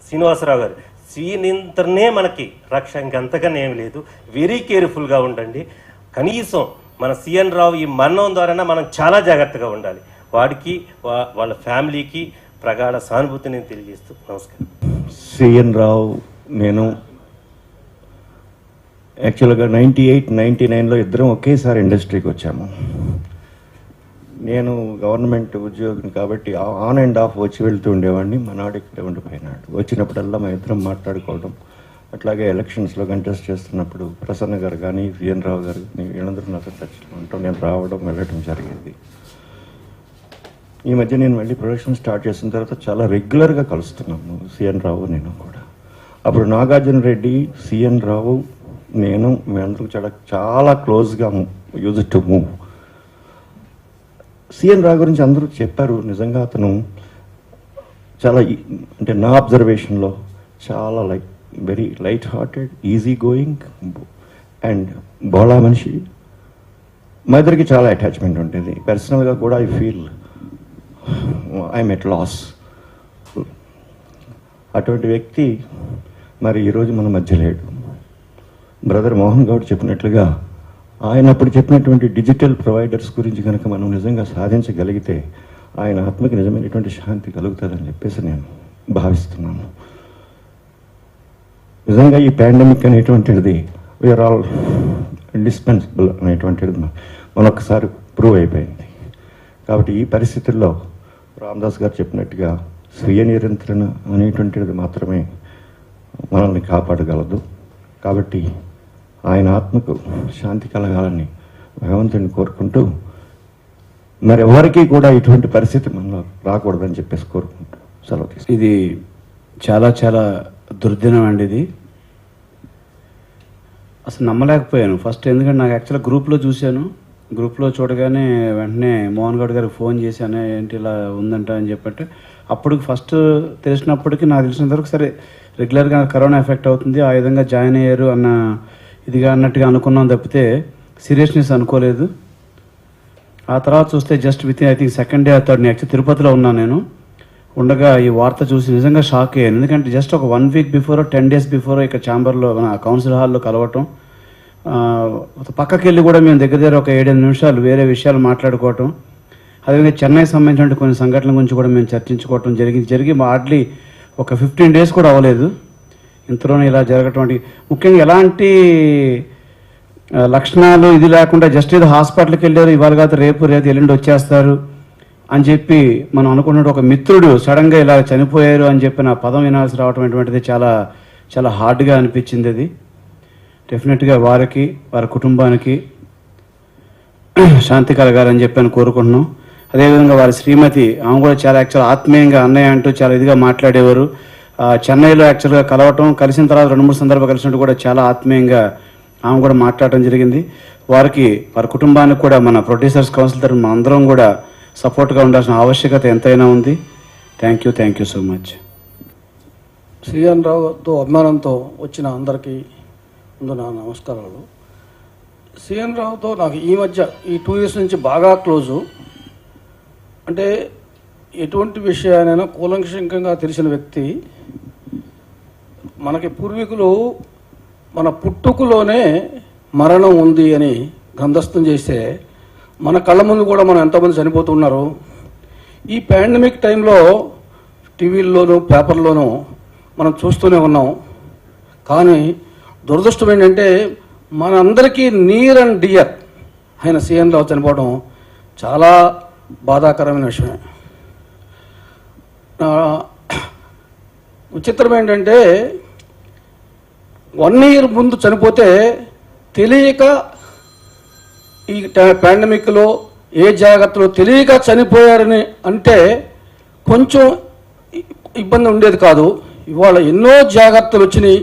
శ్రీనివాసరావు గారు. స్వీయ నియంత్రణే మనకి రక్ష, ఇంకంతకన్నా ఏమి లేదు. వెరీ కేర్ఫుల్గా ఉండండి. కనీసం మన సిఎన్ రావు ఈ మరణం ద్వారా మనం చాలా జాగ్రత్తగా ఉండాలి. వాడికి వాళ్ళ ఫ్యామిలీకి ప్రగాఢ సానుభూతిని తెలియజేస్తూ నమస్కారం. సిఎన్ రావు, నేను యాక్చువల్గా 98, 99లో ఇద్దరం ఒకేసారి ఇండస్ట్రీకి వచ్చాము. నేను గవర్నమెంట్ ఉద్యోగిని కాబట్టి ఆన్ అండ్ ఆఫ్ వచ్చి వెళ్తూ ఉండేవాడిని. మనాడు ఇక్కడ ఉండిపోయినాడు. వచ్చినప్పుడల్లా మా ఇద్దరం మాట్లాడుకోవడం, అట్లాగే ఎలక్షన్స్లో కంటెస్ట్ చేస్తున్నప్పుడు ప్రసన్న గారు కానీ సిఎన్ రావు గారు కానీ వీళ్ళందరూ నాతో టచ్లో ఉంటాం. నేను రావడం వెళ్ళడం జరిగేది. ఈ మధ్య నేను మళ్ళీ ప్రొడక్షన్ స్టార్ట్ చేసిన తర్వాత చాలా రెగ్యులర్గా కలుస్తున్నాము సిఎన్ రావు నేను కూడా. అప్పుడు నాగార్జున రెడ్డి, సిఎన్ రావు, నేను మేమందరూ చాలా క్లోజ్గా యూజ్ టు మూవ్. సిఎన్ రావు గురించి అందరూ చెప్పారు. నిజంగా అతను చాలా, అంటే నా అబ్జర్వేషన్లో చాలా very light hearted, easy going and బోళా మనిషి. మా ఇద్దరికి చాలా అటాచ్మెంట్ ఉంటుంది. పర్సనల్గా కూడా I feel I'm at loss. అటువంటి వ్యక్తి మరి ఈరోజు మన మధ్య లేడు. బ్రదర్ మోహన్ గౌడ్ చెప్పినట్లుగా ఆయన అప్పుడు చెప్పినటువంటి డిజిటల్ ప్రొవైడర్స్ గురించి కనుక మనం నిజంగా సాధించగలిగితే ఆయన ఆత్మకి నిజమైనటువంటి శాంతి కలుగుతుందని చెప్పేసి నేను భావిస్తున్నాను. నిజంగా ఈ పాండమిక్ అనేటువంటిది వీఆర్ ఆల్ ఇండిస్పెన్సిబుల్ అనేటువంటిది మనొకసారి ప్రూవ్ అయిపోయింది. కాబట్టి ఈ పరిస్థితుల్లో రామదాస్ గారు చెప్పినట్టుగా స్వీయ నియంత్రణ అనేటువంటిది మాత్రమే మనల్ని కాపాడగలదు. కాబట్టి ఆయన ఆత్మకు శాంతి కలగాలని భగవంతుని కోరుకుంటూ, మరి ఎవరికీ కూడా ఇటువంటి పరిస్థితి మనలో రాకూడదని చెప్పేసి కోరుకుంటూ సెలవు తీసుకుంటాం. ఇది చాలా చాలా దుర్దినం అండి. ఇది అసలు నమ్మలేకపోయాను ఫస్ట్, ఎందుకంటే నాకు యాక్చువల్గా గ్రూప్లో చూశాను. గ్రూప్లో చూడగానే వెంటనే మోహన్ గౌడ్ గారికి ఫోన్ చేశాను, ఏంటి ఇలా ఉందంట అని చెప్పంటే అప్పుడు ఫస్ట్ తెలిసినప్పటికీ నాకు తెలిసినంత వరకు సరే రెగ్యులర్గా కరోనా ఎఫెక్ట్ అవుతుంది ఆ విధంగా జాయిన్ అయ్యారు అన్న ఇదిగా అన్నట్టుగా అనుకున్నాం తప్పితే సీరియస్నెస్ అనుకోలేదు. ఆ తర్వాత చూస్తే just with in I think second day third day actual తిరుపతిలో ఉన్నాను నేను. ఉండగా ఈ వార్త చూసి నిజంగా షాక్ అయ్యాను. ఎందుకంటే జస్ట్ ఒక 1 వీక్ బిఫోర్ 10 డేస్ బిఫోర్ ఇక్కడ ఛాంబర్లో మన కౌన్సిల్ హాల్లో కలవటం, పక్కకి వెళ్ళి కూడా మేము దగ్గర ఒక 7-8 నిమిషాలు వేరే విషయాలు మాట్లాడుకోవటం, అదేవిధంగా చెన్నై సంబంధించిన కొన్ని సంఘటనల గురించి కూడా మేము చర్చించుకోవటం జరిగి హార్డ్లీ ఒక 15 డేస్ కూడా అవ్వలేదు ఇంతలోనే ఇలా జరగటం. ముఖ్యంగా ఎలాంటి లక్షణాలు ఇది లేకుండా జస్ట్ ఏదో హాస్పిటల్కి వెళ్ళారు, ఇవాళ కాదు రేపు ఎల్లుండి వచ్చేస్తారు అని చెప్పి మనం అనుకున్నట్టు ఒక మిత్రుడు సడన్గా ఇలా చనిపోయారు అని చెప్పి నా పదం వినాల్సి రావటం అటువంటిది చాలా చాలా హార్డ్గా అనిపించింది. అది డెఫినెట్గా వారికి వారి కుటుంబానికి శాంతి కలగాలని చెప్పి కోరుకుంటున్నాం. అదేవిధంగా వారి శ్రీమతి, ఆమె కూడా చాలా యాక్చువల్ ఆత్మీయంగా అన్నయ్య అంటూ చాలా ఇదిగా మాట్లాడేవారు. చెన్నైలో యాక్చువల్గా కలిసిన తర్వాత 2-3 సందర్భాలు కలిసినట్టు కూడా చాలా ఆత్మీయంగా ఆమె కూడా మాట్లాడటం జరిగింది. వారి కుటుంబానికి కూడా మన ప్రొడ్యూసర్స్ కౌన్సిల్ తరఫున మన అందరం కూడా సపోర్ట్గా ఉండాల్సిన ఆవశ్యకత ఎంతైనా ఉంది. Thank you so much. శ్రీఎన్ రావుతో అభిమానంతో వచ్చిన అందరికీ ముందు నా నమస్కారాలు. శ్రీఎన్ రావుతో నాకు ఈ మధ్య ఈ 2 years నుంచి బాగా క్లోజు. అంటే ఎటువంటి విషయానైనా కూలంకషంగా తెలిసిన వ్యక్తి. మనకి పూర్వీకులు మన పుట్టుకలోనే మరణం ఉంది అని గ్రంథస్థం చేస్తే మన కళ్ళ ముందు కూడా మనం ఎంతమంది చనిపోతున్నారు. ఈ పాండమిక్ టైంలో టీవీల్లోనూ పేపర్లోనూ మనం చూస్తూనే ఉన్నాం. కానీ దురదృష్టం ఏంటంటే మనందరికీ నియర్ అండ్ డియర్ అయిన సీఎన్ రావు చనిపోవడం చాలా బాధాకరమైన విషయమే. విచిత్రం ఏంటంటే 1 year ముందు చనిపోతే తెలియక ఈ పాండమిక్లో ఏ జాగ్రత్తలో తెలియక చనిపోయారని అంటే కొంచెం ఇబ్బంది ఉండేది కాదు. ఇవాళ ఎన్నో జాగ్రత్తలు వచ్చినాయి,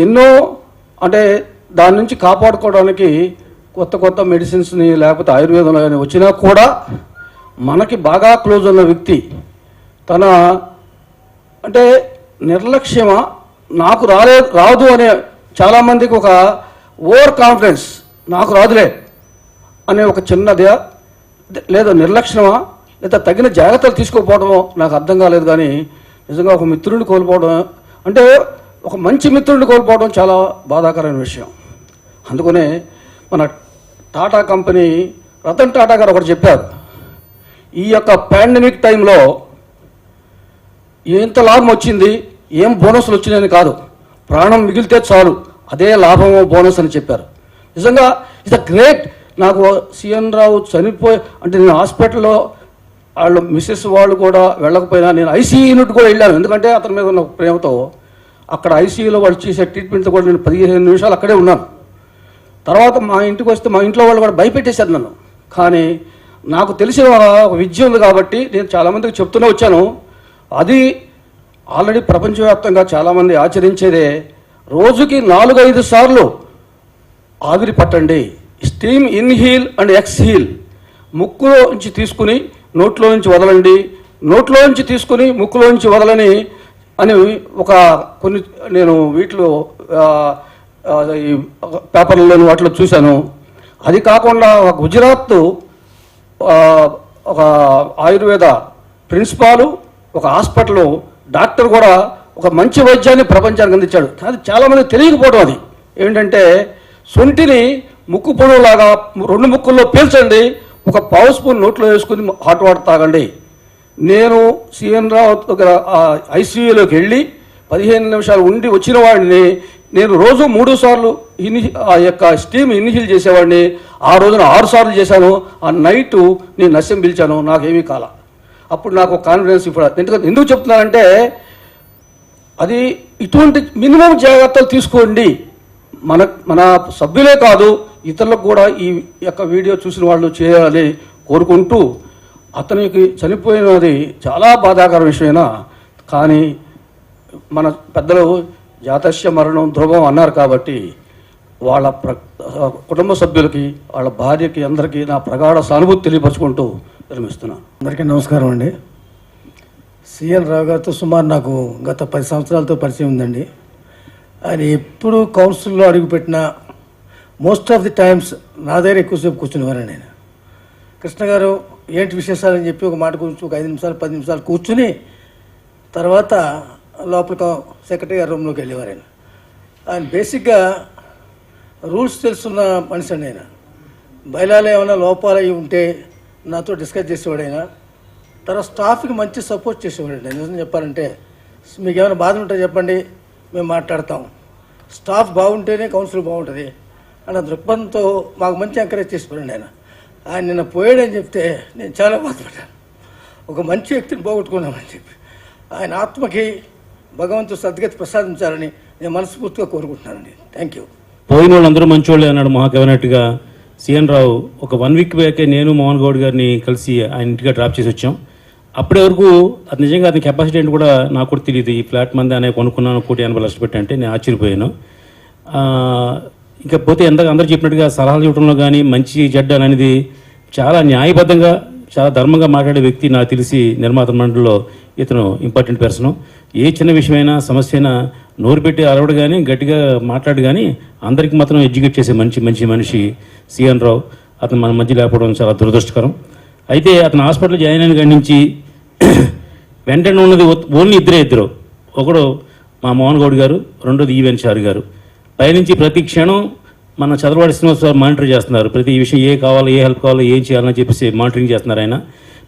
ఎన్నో అంటే దాని నుంచి కాపాడుకోవడానికి కొత్త మెడిసిన్స్ని లేకపోతే ఆయుర్వేదంలో కానీ వచ్చినా కూడా మనకి బాగా క్లోజ్ ఉన్న వ్యక్తి తన అంటే నిర్లక్ష్యమా నాకు రాదు అనే చాలామందికి ఒక ఓవర్ కాన్ఫిడెన్స్, నాకు రాదులే అనే ఒక చిన్నదే లేదా నిర్లక్ష్యమా లేదా తగిన జాగ్రత్తలు తీసుకోకపోవడమో నాకు అర్థం కాలేదు. కానీ నిజంగా ఒక మిత్రుడిని కోల్పోవడం అంటే ఒక మంచి మిత్రుడిని కోల్పోవడం చాలా బాధాకరమైన విషయం. అందుకనే మన టాటా కంపెనీ రతన్ టాటా గారు ఒకటి చెప్పారు, ఈ యొక్క పాండమిక్ టైంలో ఎంత లాభం వచ్చింది, ఏం బోనస్లు వచ్చినాయని కాదు, ప్రాణం మిగిలితే చాలు అదే లాభమో బోనస్ అని చెప్పారు. నిజంగా ఇట్స్ అ గ్రేట్. నాకు సీఎన్ రావు చనిపోయి అంటే నేను హాస్పిటల్లో వాళ్ళు మిస్సెస్ వాళ్ళు కూడా వెళ్ళకపోయినా నేను ఐసీయూ యూనిట్ కూడా వెళ్ళాను. ఎందుకంటే అతని మీద ఉన్న ప్రేమతో అక్కడ ఐసీయూలో వాళ్ళు చేసే ట్రీట్మెంట్తో కూడా నేను 15 నిమిషాలు అక్కడే ఉన్నాను. తర్వాత మా ఇంటికి వస్తే మా ఇంట్లో వాళ్ళు కూడా భయపెట్టేశారు నన్ను. కానీ నాకు తెలిసిన ఒక విద్య ఉంది కాబట్టి నేను చాలామందికి చెప్తూనే వచ్చాను. అది ఆల్రెడీ ప్రపంచవ్యాప్తంగా చాలామంది ఆచరించేదే. రోజుకి 4-5 సార్లు ఆవిరి పట్టండి. Steam inhale and exhale. ముక్కులో నుంచి తీసుకుని నోట్లో నుంచి వదలండి, నోట్లో నుంచి తీసుకుని ముక్కులో నుంచి వదలని అని ఒక కొన్ని నేను వీటిలో ఈ పేపర్లను వాటిలో చూశాను. అది కాకుండా గుజరాత్ ఒక ఆయుర్వేద ప్రిన్సిపాలు ఒక హాస్పిటల్ డాక్టర్ కూడా ఒక మంచి వైద్యాన్ని ప్రపంచానికి అందించాడు. అది చాలామంది తెలియకపోవడం. అది ఏంటంటే సొంటిని ముక్కు పొడవులాగా 2 ముక్కుల్లో పీల్చండి, ఒక పావు స్పూన్ నోట్లో వేసుకుని హాట్ వాటర్ తాగండి. నేను సిఎన్ రావు దగ్గర ఐసీయూలోకి వెళ్ళి 15 నిమిషాలు ఉండి వచ్చిన వాడిని నేను రోజు 3 సార్లు ఆ యొక్క స్టీమ్ ఇన్హీల్ చేసేవాడిని. ఆ రోజున 6 సార్లు చేశాను. ఆ నైటు నేను నశ్యం పిలిచాను, నాకేమీ కాల. అప్పుడు నాకు కాన్ఫిడెన్స్ ఇప్పుడు ఎందుకు చెప్తున్నానంటే అది ఇటువంటి మినిమం జాగ్రత్తలు తీసుకోండి. మన సభ్యులే కాదు ఇతరులకు కూడా ఈ యొక్క వీడియో చూసిన వాళ్ళు చేయాలని కోరుకుంటూ, అతనికి చనిపోయినది చాలా బాధాకర విషయమైనా కానీ మన పెద్దలు జాతస్య మరణం ధ్రువం అన్నారు కాబట్టి వాళ్ళ కుటుంబ సభ్యులకి వాళ్ళ భార్యకి అందరికీ నా ప్రగాఢ సానుభూతి తెలియపరుచుకుంటూ విరమిస్తున్నాను. అందరికీ నమస్కారం అండి. సిఎన్ రావు గారితో సుమారు నాకు గత 10 సంవత్సరాలతో పరిచయం ఉందండి. ఆయన ఎప్పుడు కౌన్సిల్లో అడుగుపెట్టిన మోస్ట్ ఆఫ్ ది టైమ్స్ నా దగ్గర ఎక్కువసేపు కూర్చునేవారండి. ఆయన కృష్ణ గారు ఏంటి విశేషాలని చెప్పి ఒక మాట గురించి ఒక 5 నిమిషాలు 10 నిమిషాలు కూర్చుని తర్వాత లోపల సెక్రటరీ గారి రూమ్లోకి వెళ్ళేవారు. ఆయన బేసిక్గా రూల్స్ తెలుసున్న మనిషి అండి. ఆయన బయలాలో ఏమైనా లోపాలు అవి ఉంటే నాతో డిస్కస్ చేసేవాడు. ఆయన తర్వాత స్టాఫ్కి మంచి సపోర్ట్ చేసేవాడండి. నిజం చెప్పాలంటే మీకు ఏమైనా బాధ ఉంటే చెప్పండి, మేము మాట్లాడతాం, స్టాఫ్ బాగుంటేనే కౌన్సిల్ బాగుంటుంది అన్న దృక్పథంతో మాకు మంచి ఎంకరేజ్ చేసిపోయాడు. ఆయన నిన్న పోయాడని చెప్తే నేను చాలా బాధపడ్డాను. ఒక మంచి వ్యక్తిని పోగొట్టుకున్నామని చెప్పి ఆయన ఆత్మకి భగవంతుడు సద్గతి ప్రసాదించాలని నేను మనస్ఫూర్తిగా కోరుకుంటున్నానండి. Thank you. పోయిన వాళ్ళందరూ మంచోళ్ళే అన్నాడు మహాకవి అన్నట్టుగా సిఎన్ రావు ఒక 1 వీక్ బ్యాకే నేను మోహన్ గౌడ్ గారిని కలిసి ఆయన ఇంటిగా డ్రాప్ చేసి వచ్చాం. అప్పటి వరకు అది నిజంగా అతని కెపాసిటీ ఏంటి కూడా నాకు కూడా తెలియదు. ఈ ఫ్లాట్ మంది అనే కొనుక్కున్నాను 1,80,00,000 పెట్టి అంటే నేను ఆశ్చర్యపోయాను. ఇంకా పోతే అందరూ చెప్పినట్టుగా సలహాలు ఇవ్వడంలో కానీ మంచి చెడ్డ అనేది చాలా న్యాయబద్ధంగా చాలా ధర్మంగా మాట్లాడే వ్యక్తి నాకు తెలిసి నిర్మాత మండలిలో ఇతను ఇంపార్టెంట్ పర్సన్. ఏ చిన్న విషయమైనా సమస్య అయినా నోరు పెట్టి అరవడు కానీ గట్టిగా మాట్లాడు కానీ అందరికీ మాత్రం ఎడ్యుకేట్ చేసే మంచి మనిషి సిఎన్ రావు. అతను మన మధ్య లేకపోవడం చాలా దురదృష్టకరం. అయితే అతను హాస్పిటల్ జాయిన్ అయిన కాడి నుంచి వెంటనే ఉన్నది ఓన్లీ ఇద్దరు. ఒకడు మా మోహన్ గౌడ్ గారు, రెండోది ఈవెన్ షార్ గారు. పైనుంచి ప్రతి క్షణం మన చదరవాడి శ్రీనివాస్ గారు మానిటర్ చేస్తున్నారు. ప్రతి విషయం ఏ కావాలో ఏ హెల్ప్ కావాలో ఏం చేయాలని చెప్పేసి మానిటరింగ్ చేస్తున్నారు. ఆయన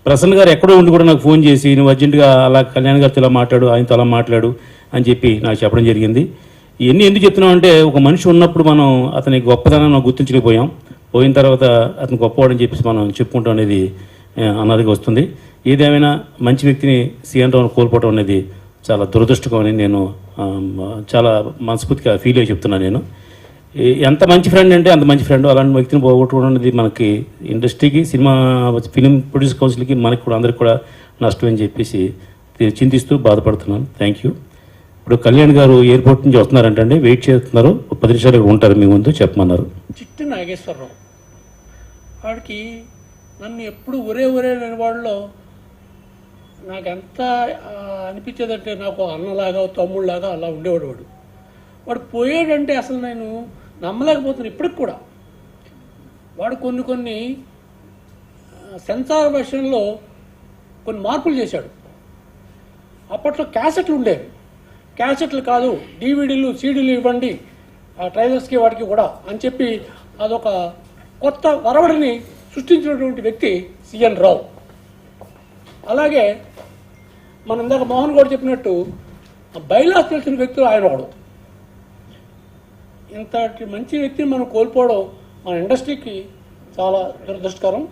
ప్రసన్న గారు ఎక్కడో ఉండి కూడా నాకు ఫోన్ చేసి నువ్వు అర్జెంటుగా అలా కళ్యాణ్ గారితో ఇలా మాట్లాడు, ఆయనతో అలా మాట్లాడు అని చెప్పి నాకు చెప్పడం జరిగింది. ఇవన్నీ ఎందుకు చెప్తున్నాం అంటే ఒక మనిషి ఉన్నప్పుడు మనం అతని గొప్పదనాన్ని గుర్తించలేకపోయాం. పోయిన తర్వాత అతను గొప్పవాడని చెప్పేసి మనం చెప్పుకుంటాం అనేది అన్నదిగా వస్తుంది. ఏదేమైనా మంచి వ్యక్తిని సిఎన్ రావును కోల్పోవడం అనేది చాలా దురదృష్టకం అని నేను చాలా మనస్ఫూర్తిగా ఫీల్ అయ్యి చెప్తున్నాను. నేను ఎంత మంచి ఫ్రెండ్ అంటే అంత మంచి ఫ్రెండ్. అలాంటి వ్యక్తిని పోగొట్టుకోవడం అనేది మనకి ఇండస్ట్రీకి, సినిమా ఫిలిం ప్రొడ్యూస్ కౌన్సిల్కి, మనకి కూడా అందరికి కూడా నష్టం అని చెప్పేసి చింతిస్తూ బాధపడుతున్నాను. Thank you. ఇప్పుడు కళ్యాణ్ గారు ఎయిర్పోర్ట్ నుంచి వస్తున్నారంటండి, వెయిట్ చేస్తున్నారు. 10 నిమిషాలు ఉంటారు మీ ముందు, చెప్పమన్నారు. చిట్టి నాగేశ్వరరావు వాడికి నన్ను ఎప్పుడు ఒరే లేని వాళ్ళలో నాకు ఎంత అనిపించేదంటే నాకు అన్నలాగా తమ్ముళ్ళలాగా అలా ఉండేవాడు. వాడు పోయాడంటే అసలు నేను నమ్మలేకపోతున్నాను ఇప్పటికి కూడా. వాడు కొన్ని సెన్సార్ వెర్షన్లో కొన్ని మార్పులు చేశాడు. అప్పట్లో క్యాసెట్లు ఉండేవి, క్యాసెట్లు కాదు డివిడీలు సీడీలు ఇవ్వండి ఆ ట్రైలర్స్కి వాడికి కూడా అని చెప్పి అదొక కొత్త వరవడిని సృష్టించినటువంటి వ్యక్తి సిఎన్ రావు. అలాగే మనం ఇందాక మోహన్ గౌడ్ చెప్పినట్టు బైలాస్ తెలిసిన వ్యక్తులు ఆయన ఒకడు. ఇంతటి మంచి వ్యక్తిని మనం కోల్పోవడం మన ఇండస్ట్రీకి చాలా దురదృష్టకరం.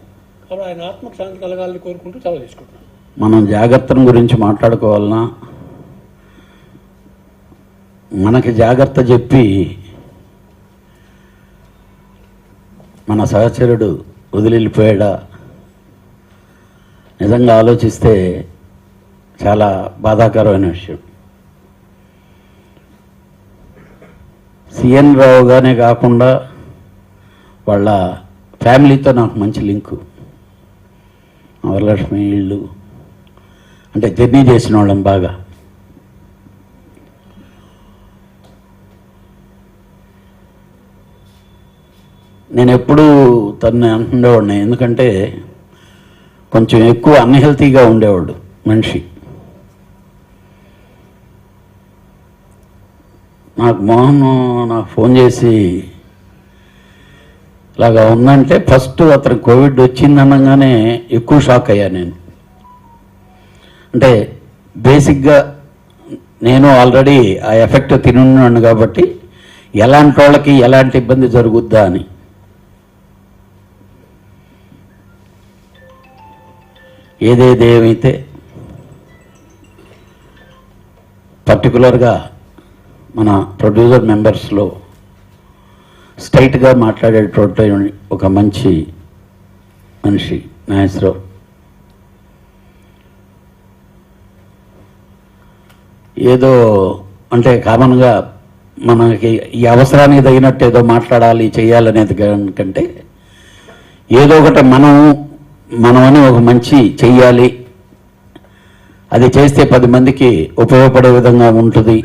కాబట్టి ఆయన ఆత్మకు శాంతి కలగాలని కోరుకుంటూ చాలా తీసుకుంటున్నాను. మనం జాగ్రత్తల గురించి మాట్లాడుకోవాలన్నా మనకి జాగ్రత్త చెప్పి మన సహచరుడు వదిలిపోయాడా నిజంగా ఆలోచిస్తే చాలా బాధాకరమైన విషయం. సిఎన్ రావు గానే కాకుండా వాళ్ళ ఫ్యామిలీతో నాకు మంచి లింకు. వరలక్ష్మి ఇళ్ళు అంటే జర్నీ చేసిన వాళ్ళం బాగా. నేను ఎప్పుడూ తను అంటుండేవాడిని, ఎందుకంటే కొంచెం ఎక్కువ అన్హెల్తీగా ఉండేవాడు మనిషి. నాకు మోహన్ నాకు ఫోన్ చేసి ఇలాగా ఉందంటే ఫస్ట్ అతను కోవిడ్ వచ్చిందనగానే ఎక్కువ షాక్ అయ్యా నేను. అంటే బేసిక్గా నేను ఆల్రెడీ ఆ ఎఫెక్ట్ తినున్నాను కాబట్టి ఎలాంటి వాళ్ళకి ఎలాంటి ఇబ్బంది జరుగుద్దా అని. ఏమైతే పర్టికులర్గా మన ప్రొడ్యూసర్ మెంబర్స్లో స్ట్రైట్గా మాట్లాడేటువంటి ఒక మంచి మనిషి నాగేశ్వరరావు. ఏదో అంటే కామన్గా మనకి ఈ అవసరానికి తగినట్టు ఏదో మాట్లాడాలి చేయాలనేది కంటే ఏదో ఒకటి మనమని ఒక మంచి చెయ్యాలి, అది చేస్తే 10 మందికి ఉపయోగపడే విధంగా ఉంటుంది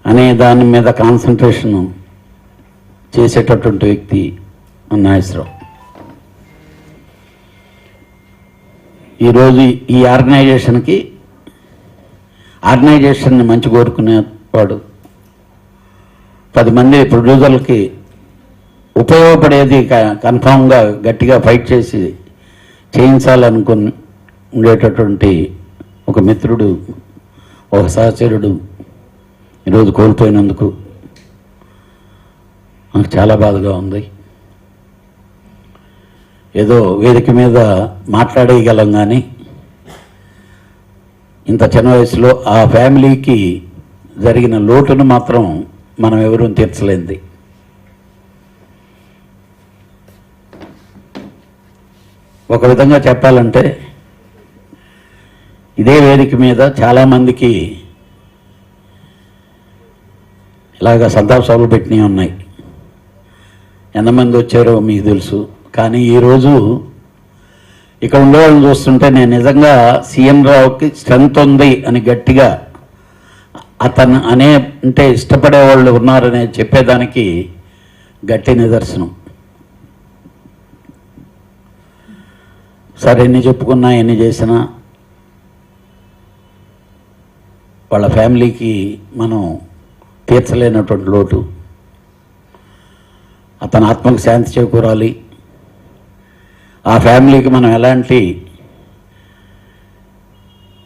అనే దాని మీద కాన్సన్ట్రేషన్ చేసేటటువంటి వ్యక్తి నాగేశ్వరరావు. ఈరోజు ఈ ఆర్గనైజేషన్ని మంచి కోరుకునేవాడు, 10 మంది ప్రొడ్యూసర్లకి ఉపయోగపడేది కన్ఫామ్గా గట్టిగా ఫైట్ చేసి చేయించాలనుకుని ఉండేటటువంటి ఒక మిత్రుడు, ఒక సహచరుడు ఈరోజు కోల్పోయినందుకు నాకు చాలా బాధగా ఉంది. ఏదో వేదిక మీద మాట్లాడేయగలం కానీ ఇంత చిన్న వయసులో ఆ ఫ్యామిలీకి జరిగిన లోటును మాత్రం మనం ఎవరూ తీర్చలేంది. ఒక విధంగా చెప్పాలంటే ఇదే వేదిక మీద చాలామందికి ఇలాగ సంతాప సభలు పెట్టినవి ఉన్నాయి. ఎంతమంది వచ్చారో మీకు తెలుసు. కానీ ఈరోజు ఇక్కడ ఉండేవాళ్ళని చూస్తుంటే నేను నిజంగా సీఎం రావుకి స్ట్రెంత్ ఉంది అని గట్టిగా అతను అంటే ఇష్టపడే వాళ్ళు ఉన్నారనే చెప్పేదానికి గట్టి నిదర్శనం. సరే ఎన్ని చెప్పుకున్నా ఎన్ని చేసినా వాళ్ళ ఫ్యామిలీకి మనం తీర్చలేనటువంటి లోటు. అతని ఆత్మకు శాంతి చేకూరాలి. ఆ ఫ్యామిలీకి మనం ఎలాంటి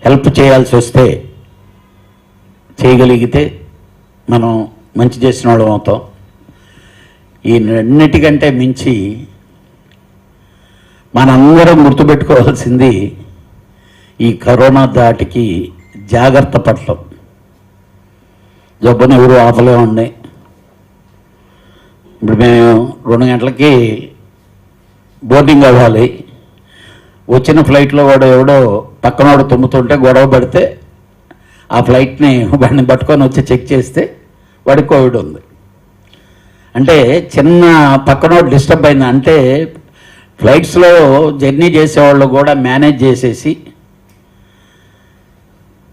హెల్ప్ చేయాల్సి వస్తే చేయగలిగితే మనం మంచి చేసిన వాళ్ళం అవుతాం. ఈ అన్నిటికంటే మించి మనందరం గుర్తుపెట్టుకోవాల్సింది ఈ కరోనా దాటికి జాగ్రత్త పడటం. జబ్బుని ఎవరు ఆపలేమండి. ఇప్పుడు మేము 2 గంటలకి బోర్డింగ్ అవ్వాలి. వచ్చిన ఫ్లైట్లో వాడు ఎవడో పక్కనోడు తుమ్ముతుంటే గొడవ పడితే ఆ ఫ్లైట్ని వాడిని పట్టుకొని వచ్చి చెక్ చేస్తే వాడికి కోవిడ్ ఉంది. అంటే చిన్న పక్కనోడు డిస్టర్బ్ అయింది అంటే ఫ్లైట్స్లో జర్నీ చేసేవాళ్ళు కూడా మేనేజ్ చేసేసి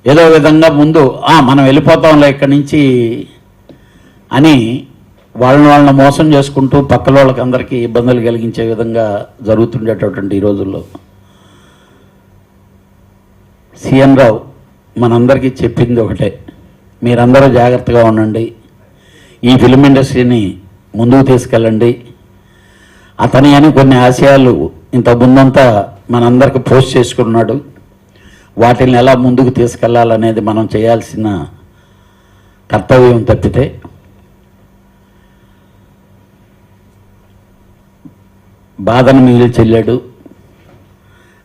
ఏదో విధంగా ముందు మనం వెళ్ళిపోతాంలే ఇక్కడి నుంచి అని వాళ్ళని మోసం చేసుకుంటూ పక్కల వాళ్ళకి అందరికీ ఇబ్బందులు కలిగించే విధంగా జరుగుతుండేటటువంటి ఈ రోజుల్లో సీఎం రావు మనందరికీ చెప్పింది ఒకటే, మీరందరూ జాగ్రత్తగా ఉండండి, ఈ ఫిల్మ్ ఇండస్ట్రీని ముందుకు తీసుకెళ్ళండి. అతని అని కొన్ని ఆశయాలు ఇంత ముందంతా మనందరికీ పోస్ట్ చేసుకున్నాడు. వాటిని ఎలా ముందుకు తీసుకెళ్లాలనేది మనం చేయాల్సిన కర్తవ్యం తప్పితే బాధను మిగిలి చెల్లాడు.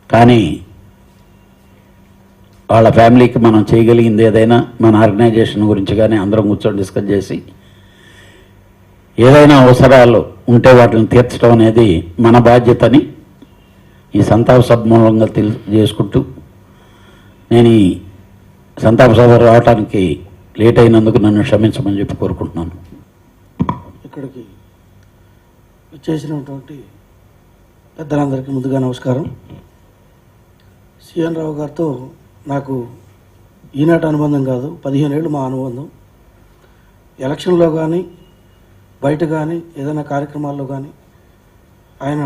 కానీ వాళ్ళ ఫ్యామిలీకి మనం చేయగలిగింది ఏదైనా మన ఆర్గనైజేషన్ గురించి కానీ అందరం కూర్చొని డిస్కస్ చేసి ఏదైనా అవసరాలు ఉంటే వాటిని తీర్చడం అనేది మన బాధ్యతని ఈ సంతాప సభ మూలంగా చేసుకుంటూ నేను ఈ సంతాప సభ రావడానికి లేట్ అయినందుకు నన్ను క్షమించమని చెప్పి కోరుకుంటున్నాను. ఇక్కడికి వచ్చేసినటువంటి పెద్దలందరికీ ముందుగా నమస్కారం. సిఎన్ రావు గారితో నాకు ఈనాటి అనుబంధం కాదు, 15 ఏళ్ళు మా అనుబంధం. ఎలక్షన్లో కానీ బయట కానీ ఏదైనా కార్యక్రమాల్లో కానీ ఆయన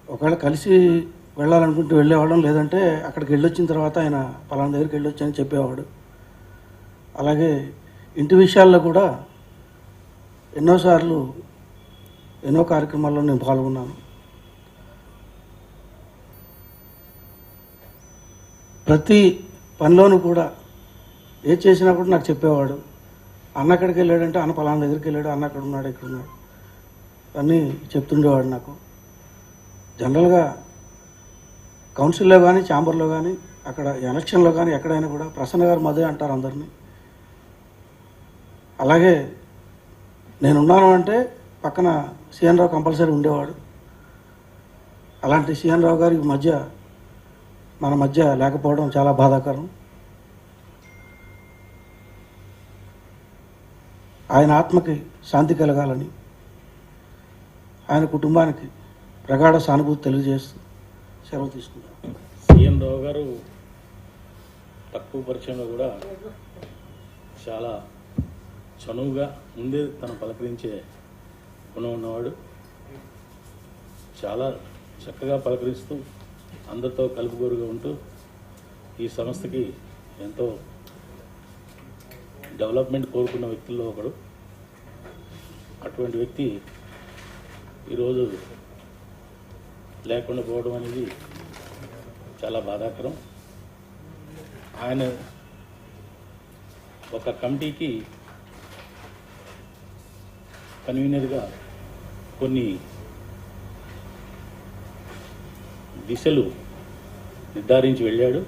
ఒకవేళ కలిసి వెళ్ళాలనుకుంటూ వెళ్ళేవాళ్ళం, లేదంటే అక్కడికి వెళ్ళొచ్చిన తర్వాత ఆయన పలానా దగ్గరికి వెళ్ళొచ్చని చెప్పేవాడు. అలాగే ఇంటి విషయాల్లో కూడా ఎన్నోసార్లు ఎన్నో కార్యక్రమాల్లో నేను పాల్గొన్నాను. ప్రతి పనిలోనూ కూడా ఏది చేసినా కూడా నాకు చెప్పేవాడు. అన్న ఎక్కడికి వెళ్ళాడంటే అన్న పలానా దగ్గరికి వెళ్ళాడు, అన్న అక్కడ ఉన్నాడు, ఇక్కడ ఉన్నాడు అన్నీ చెప్తుండేవాడు నాకు. జనరల్గా కౌన్సిల్లో కానీ ఛాంబర్లో కానీ అక్కడ ఎలక్షన్లో కానీ ఎక్కడైనా కూడా ప్రసన్న గారు మదే అంటారు అందరినీ. అలాగే నేనున్నాను అంటే పక్కన సిఎన్ రావు కంపల్సరీ ఉండేవాడు. అలాంటి సిఎన్ రావు గారి మన మధ్య లేకపోవడం చాలా బాధాకరం. ఆయన ఆత్మకి శాంతి కలగాలని, ఆయన కుటుంబానికి ప్రగాఢ సానుభూతి తెలియజేస్తూ సెలవు తీసుకున్నాను. సీఎం రావు గారు తక్కువ పరిచయంలో కూడా చాలా చనువుగా ముందే తను పలకరించే గుణం ఉన్నవాడు. చాలా చక్కగా పలకరిస్తూ అందరితో కలుపుగోరుగా ఉంటూ ఈ సంస్థకి ఎంతో డెవలప్మెంట్ కోరుకున్న వ్యక్తుల్లో ఒకడు. అటువంటి వ్యక్తి ఈరోజు లేకుండా పోవడం అనేది చాలా బాధాకరం. ఆయన ఒక కమిటీకి కన్వీనర్గా కొన్ని దిశలు నిర్ధారించి వెళ్ళాడు.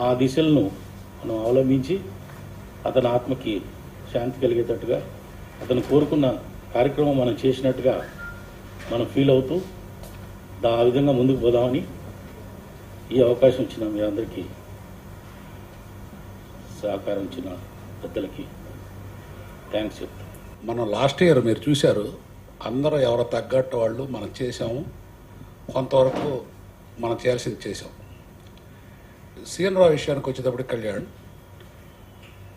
ఆ దిశలను మనం అవలంబించి అతని ఆత్మకి శాంతి కలిగేటట్టుగా అతను కోరుకున్న కార్యక్రమం మనం చేసినట్టుగా మనం ఫీల్ అవుతూ ఆ విధంగా ముందుకు పోదామని ఈ అవకాశం ఇచ్చిన మీ అందరికీ, సహకారం ఇచ్చిన పెద్దలకి థ్యాంక్స్ చెప్తాను. మనం లాస్ట్ ఇయర్ మీరు చూశారు, అందరూ ఎవరో తగ్గట్టు వాళ్ళు మనం చేసాము, కొంతవరకు మనం చేయాల్సింది చేసాం. సీఎన్ రావు విషయానికి వచ్చేటప్పుడు కళ్యాణ్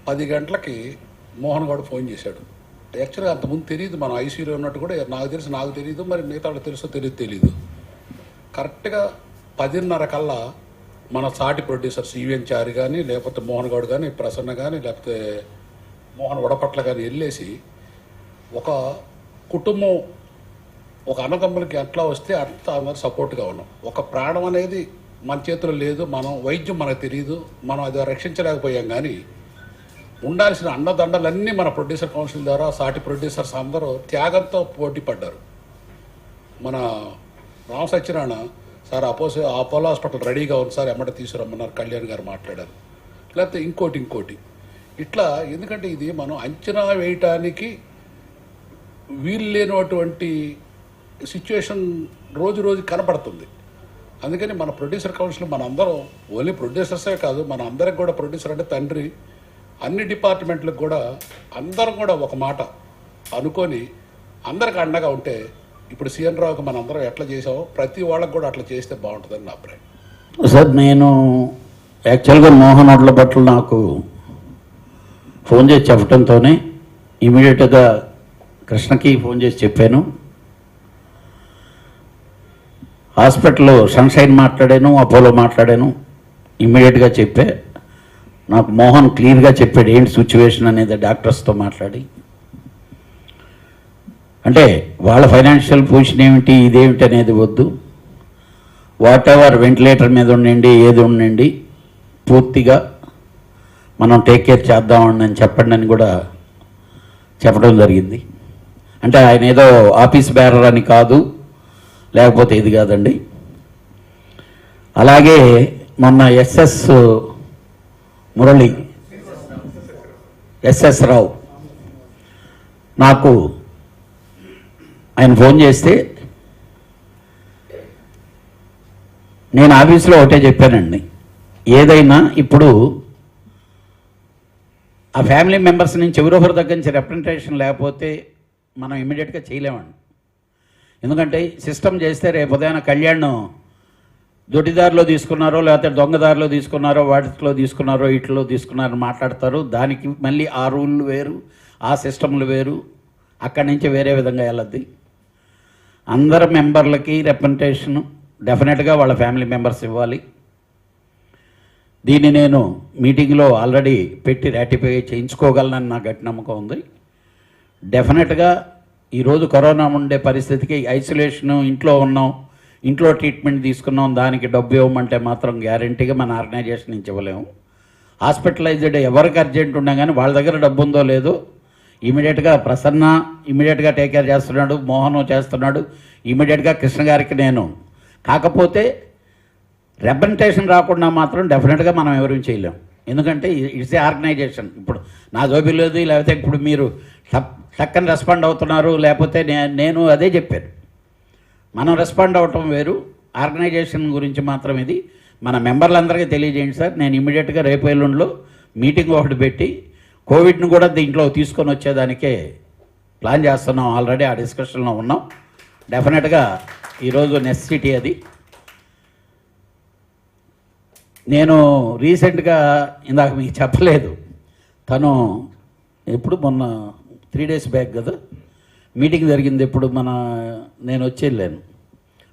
10 గంటలకి మోహన్ గౌడ్ ఫోన్ చేశాడు. యాక్చువల్గా అంతకుముందు తెలియదు, మనం ఐసీయూలో ఉన్నట్టు కూడా నాకు తెలియదు, మరి మిగతా వాళ్ళకి తెలుసో తెలీదు. కరెక్ట్గా 10:30 కల్లా మన సాటి ప్రొడ్యూసర్స్ ఈవెన్ చారి కానీ, లేకపోతే మోహన్ గౌడ్ కానీ, ప్రసన్న కానీ, లేకపోతే మోహన్ వడపట్ల కానీ వెళ్ళేసి ఒక కుటుంబం, ఒక అన్నదమ్ములకి ఎట్లా వస్తే అంత అందరు సపోర్ట్గా ఉన్నాం. ఒక ప్రాణం అనేది మన చేతిలో లేదు, మనం వైద్యం మనకు తెలియదు, మనం అది రక్షించలేకపోయాం. కానీ ఉండాల్సిన అండదండలన్నీ మన ప్రొడ్యూసర్ కౌన్సిల్ ద్వారా సాటి ప్రొడ్యూసర్స్ అందరూ త్యాగంతో పోటీ పడ్డారు. మన Rama Satyanarayana sir Apollo hospital రెడీగా ఉంది సార్, ఎమ్మట తీసుకురమ్మన్నారు, కళ్యాణ్ గారు మాట్లాడారు. లేకపోతే ఇంకోటి ఇట్లా. ఎందుకంటే ఇది మనం అంచనా వేయటానికి వీలు లేనటువంటి సిచ్యువేషన్ రోజు కనపడుతుంది. అందుకని మన ప్రొడ్యూసర్ కౌన్సిల్ మన అందరం, ఓన్లీ ప్రొడ్యూసర్సే కాదు, మన అందరికి కూడా ప్రొడ్యూసర్ అంటే తండ్రి, అన్ని డిపార్ట్మెంట్లకు కూడా అందరం కూడా ఒక మాట అనుకొని అందరికి అండగా ఉంటే, ఇప్పుడు సీఎన్ రావుకి మన అందరం ఎట్లా చేసామో ప్రతి వాళ్ళకి కూడా అట్లా చేస్తే బాగుంటుందని నా అభిప్రాయం. సార్, నేను యాక్చువల్గా మోహన్ ఒడ్ల బట్టలు నాకు ఫోన్ చేసి చెప్పడంతోనే ఇమీడియట్గా కృష్ణకి ఫోన్ చేసి చెప్పాను. హాస్పిటల్లో సన్షైన్ మాట్లాడాను, అపోలో మాట్లాడాను, ఇమ్మీడియట్గా చెప్పే. నాకు మోహన్ క్లియర్గా చెప్పాడు ఏంటి సిచ్యువేషన్ అనేది డాక్టర్స్తో మాట్లాడి. అంటే వాళ్ళ ఫైనాన్షియల్ పొజిషన్ ఏమిటి, ఇదేమిటి అనేది వద్దు, వాట్ ఎవర్ వెంటిలేటర్ మీద ఉండండి, ఏది ఉండండి, పూర్తిగా మనం టేక్ కేర్ చేద్దామని చెప్పండి అని కూడా చెప్పడం జరిగింది. అంటే ఆయన ఏదో ఆఫీస్ బేరర్ అని కాదు, లేకపోతే ఇది కాదండి. అలాగే మొన్న ఎస్ఎస్ రావు నాకు ఆయన ఫోన్ చేస్తే నేను ఆఫీస్లో ఒకటే చెప్పానండి, ఏదైనా ఇప్పుడు ఆ ఫ్యామిలీ మెంబర్స్ నుంచి ఎవరొకరి దగ్గర నుంచి రిప్రజెంటేషన్ లేకపోతే మనం ఇమ్మీడియట్గా చేయలేమండి. ఎందుకంటే సిస్టమ్ చేస్తే రేపు ఉదయాన కళ్యాణ్ దొడ్డిదారిలో తీసుకున్నారో లేకపోతే దొంగదారిలో తీసుకున్నారో, వాటిలో తీసుకున్నారో, ఇట్లో తీసుకున్నారో మాట్లాడతారు. దానికి మళ్ళీ ఆ రూళ్ళు వేరు, ఆ సిస్టమ్లు వేరు, అక్కడి నుంచి వేరే విధంగా వెళ్ళద్ది. అందరు మెంబర్లకి రిప్రజెంటేషన్ డెఫినెట్గా వాళ్ళ ఫ్యామిలీ మెంబర్స్ ఇవ్వాలి. దీన్ని నేను మీటింగ్లో ఆల్రెడీ పెట్టి రాటిఫై చేయించుకోగలనని నా గట్టి నమ్మకం ఉంది. డెఫినెట్గా ఈరోజు కరోనా ఉండే పరిస్థితికి ఐసోలేషను, ఇంట్లో ఉన్నాం, ఇంట్లో ట్రీట్మెంట్ తీసుకున్నాం, దానికి డబ్బు ఇవ్వమంటే మాత్రం గ్యారంటీగా మన ఆర్గనైజేషన్ నుంచి ఇవ్వలేము. హాస్పిటలైజ్డ్ ఎవరికి అర్జెంట్ ఉన్నా కానీ వాళ్ళ దగ్గర డబ్బు ఉందో లేదో ఇమీడియట్గా ప్రసన్న ఇమీడియట్గా టేక్ కేర్ చేస్తున్నాడు, మోహన్ చేస్తున్నాడు, ఇమీడియట్గా కృష్ణ గారికి నేను. కాకపోతే రెప్రజెంటేషన్ రాకుండా మాత్రం డెఫినెట్గా మనం ఎవరూ చేయలేం. ఎందుకంటే ఇట్స్ ఏ ఆర్గనైజేషన్. ఇప్పుడు నా జోబీ లేదు, లేకపోతే ఇప్పుడు మీరు టక్కని రెస్పాండ్ అవుతున్నారు, లేకపోతే నేను అదే చెప్పాను. మనం రెస్పాండ్ అవటం వేరు, ఆర్గనైజేషన్ గురించి మాత్రం ఇది మన మెంబర్లందరికీ తెలియజేయండి సార్. నేను ఇమీడియట్గా రేపు ఎల్లుండిలో మీటింగ్ ఒకటి పెట్టి కోవిడ్ను కూడా దీంట్లో తీసుకొని వచ్చేదానికే ప్లాన్ చేస్తున్నాం. ఆల్రెడీ ఆ డిస్కషన్లో ఉన్నాం. డెఫినెట్గా ఈరోజు నెసెసిటీ అది. నేను రీసెంట్గా ఇందాక మీకు చెప్పలేదు, తను ఎప్పుడు మొన్న 3 days బ్యాక్ కదా మీటింగ్ జరిగింది. ఎప్పుడు నేను వచ్చి వెళ్ళాను.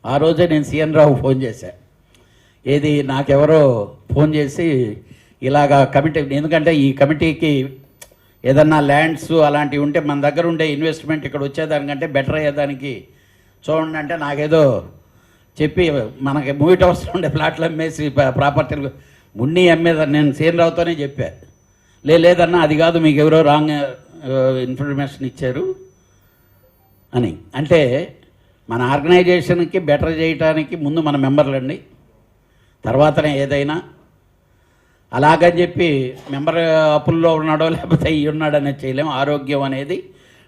ఆ రోజే నేను సిఎన్ రావు ఫోన్ చేశాను. ఏది నాకెవరో ఫోన్ చేసి ఇలాగా కమిటీ, ఎందుకంటే ఈ కమిటీకి ఏదన్నా ల్యాండ్స్ అలాంటివి ఉంటే మన దగ్గర ఉండే ఇన్వెస్ట్మెంట్ ఇక్కడ వచ్చేదానికంటే బెటర్ అయ్యేదానికి చూడండి అంటే నాకేదో చెప్పి మనకి మూవీ టవర్స్లో ఉండే ప్లాట్లు అమ్మేసి ప్రాపర్టీలు మున్ని అమ్మేదని నేను సిఎన్ రావుతోనే చెప్పాను. లేదన్నా అది కాదు, మీకు ఎవరో రాంగ్ ఇన్ఫర్మేషన్ ఇచ్చారు అని. అంటే మన ఆర్గనైజేషన్కి బెటర్ చేయడానికి ముందు మన మెంబర్లండి, తర్వాతనే ఏదైనా. అలాగని చెప్పి మెంబర్ అప్పుల్లో ఉన్నాడో లేకపోతే ఇవి ఉన్నాడో అనేది చేయలేము. ఆరోగ్యం అనేది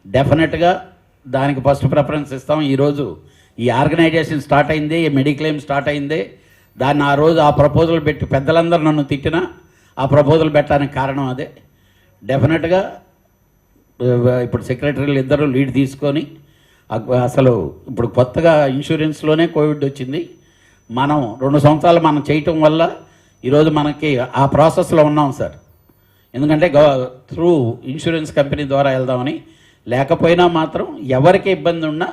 డెఫినెట్గా దానికి ఫస్ట్ ప్రిఫరెన్స్ ఇస్తాం. ఈరోజు ఈ ఆర్గనైజేషన్ స్టార్ట్ అయింది, ఈ మెడిక్లెయిమ్ స్టార్ట్ అయింది. దాన్ని ఆ రోజు ఆ ప్రపోజల్ పెట్టి పెద్దలందరూ నన్ను తిట్టినా ఆ ప్రపోజల్ పెట్టడానికి కారణం అదే. డెఫినెట్గా ఇప్పుడు సెక్రటరీలు ఇద్దరు లీడ్ తీసుకొని అసలు ఇప్పుడు కొత్తగా ఇన్సూరెన్స్లోనే కోవిడ్ వచ్చింది. మనం 2 సంవత్సరాలు మనం చేయటం వల్ల ఈరోజు మనకి ఆ ప్రాసెస్లో ఉన్నాం సార్. ఎందుకంటే త్రూ ఇన్సూరెన్స్ కంపెనీ ద్వారా వెళ్దామని. లేకపోయినా మాత్రం ఎవరికి ఇబ్బంది ఉన్నా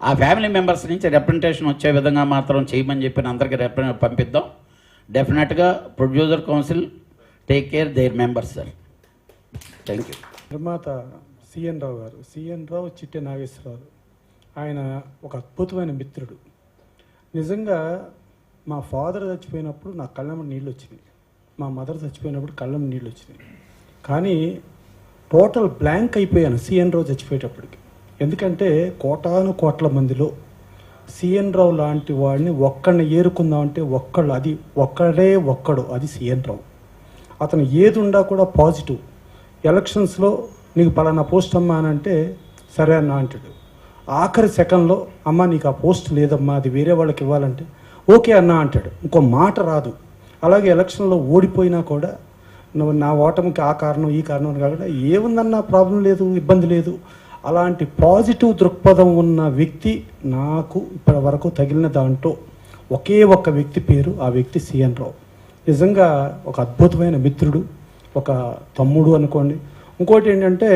ఆ ఫ్యామిలీ మెంబర్స్ నుంచి రిప్రజెంటేషన్ వచ్చే విధంగా మాత్రం చేయమని చెప్పిన అందరికీ పంపిద్దాం. డెఫినెట్గా producer council take care their members sir. Thank you. నిర్మాత సిఎన్ రావు గారు, సిఎన్ రావు చిట్టె నాగేశ్వరరావు, ఆయన ఒక అద్భుతమైన మిత్రుడు. నిజంగా మా ఫాదర్ చచ్చిపోయినప్పుడు నా కళ్ళమ్మ నీళ్ళు వచ్చినాయి, మా మదర్ చచ్చిపోయినప్పుడు కళ్ళమ్మ నీళ్ళు వచ్చినాయి. కానీ టోటల్ బ్లాంక్ అయిపోయాను సిఎన్ రావు చచ్చిపోయేటప్పటికి. ఎందుకంటే కోటాను కోట్ల మందిలో సిఎన్ రావు లాంటి వాడిని ఒక్కడిని ఏరుకుందామంటే ఒక్కడు అది సిఎన్ రావు. అతను ఏది ఉండా కూడా పాజిటివ్. ఎలక్షన్స్లో నీకు పలానా పోస్ట్ అమ్మా అని అంటే సరే అన్న అంటాడు. ఆఖరి సెకండ్లో అమ్మ నీకు ఆ పోస్ట్ లేదమ్మా, అది వేరే వాళ్ళకి ఇవ్వాలంటే ఓకే అన్న అంటాడు. ఇంకో మాట రాదు. అలాగే ఎలక్షన్లో ఓడిపోయినా కూడా నువ్వు నా ఓటమికి ఆ కారణం ఈ కారణం కాకుండా ఏముందన్న ప్రాబ్లం లేదు, ఇబ్బంది లేదు. అలాంటి పాజిటివ్ దృక్పథం ఉన్న వ్యక్తి నాకు ఇప్పటి వరకు తగిలిన దాంట్లో ఒకే ఒక్క వ్యక్తి పేరు, ఆ వ్యక్తి సిఎన్ రావు. నిజంగా ఒక అద్భుతమైన మిత్రుడు, ఒక తమ్ముడు అనుకోండి. ఇంకోటి ఏంటంటే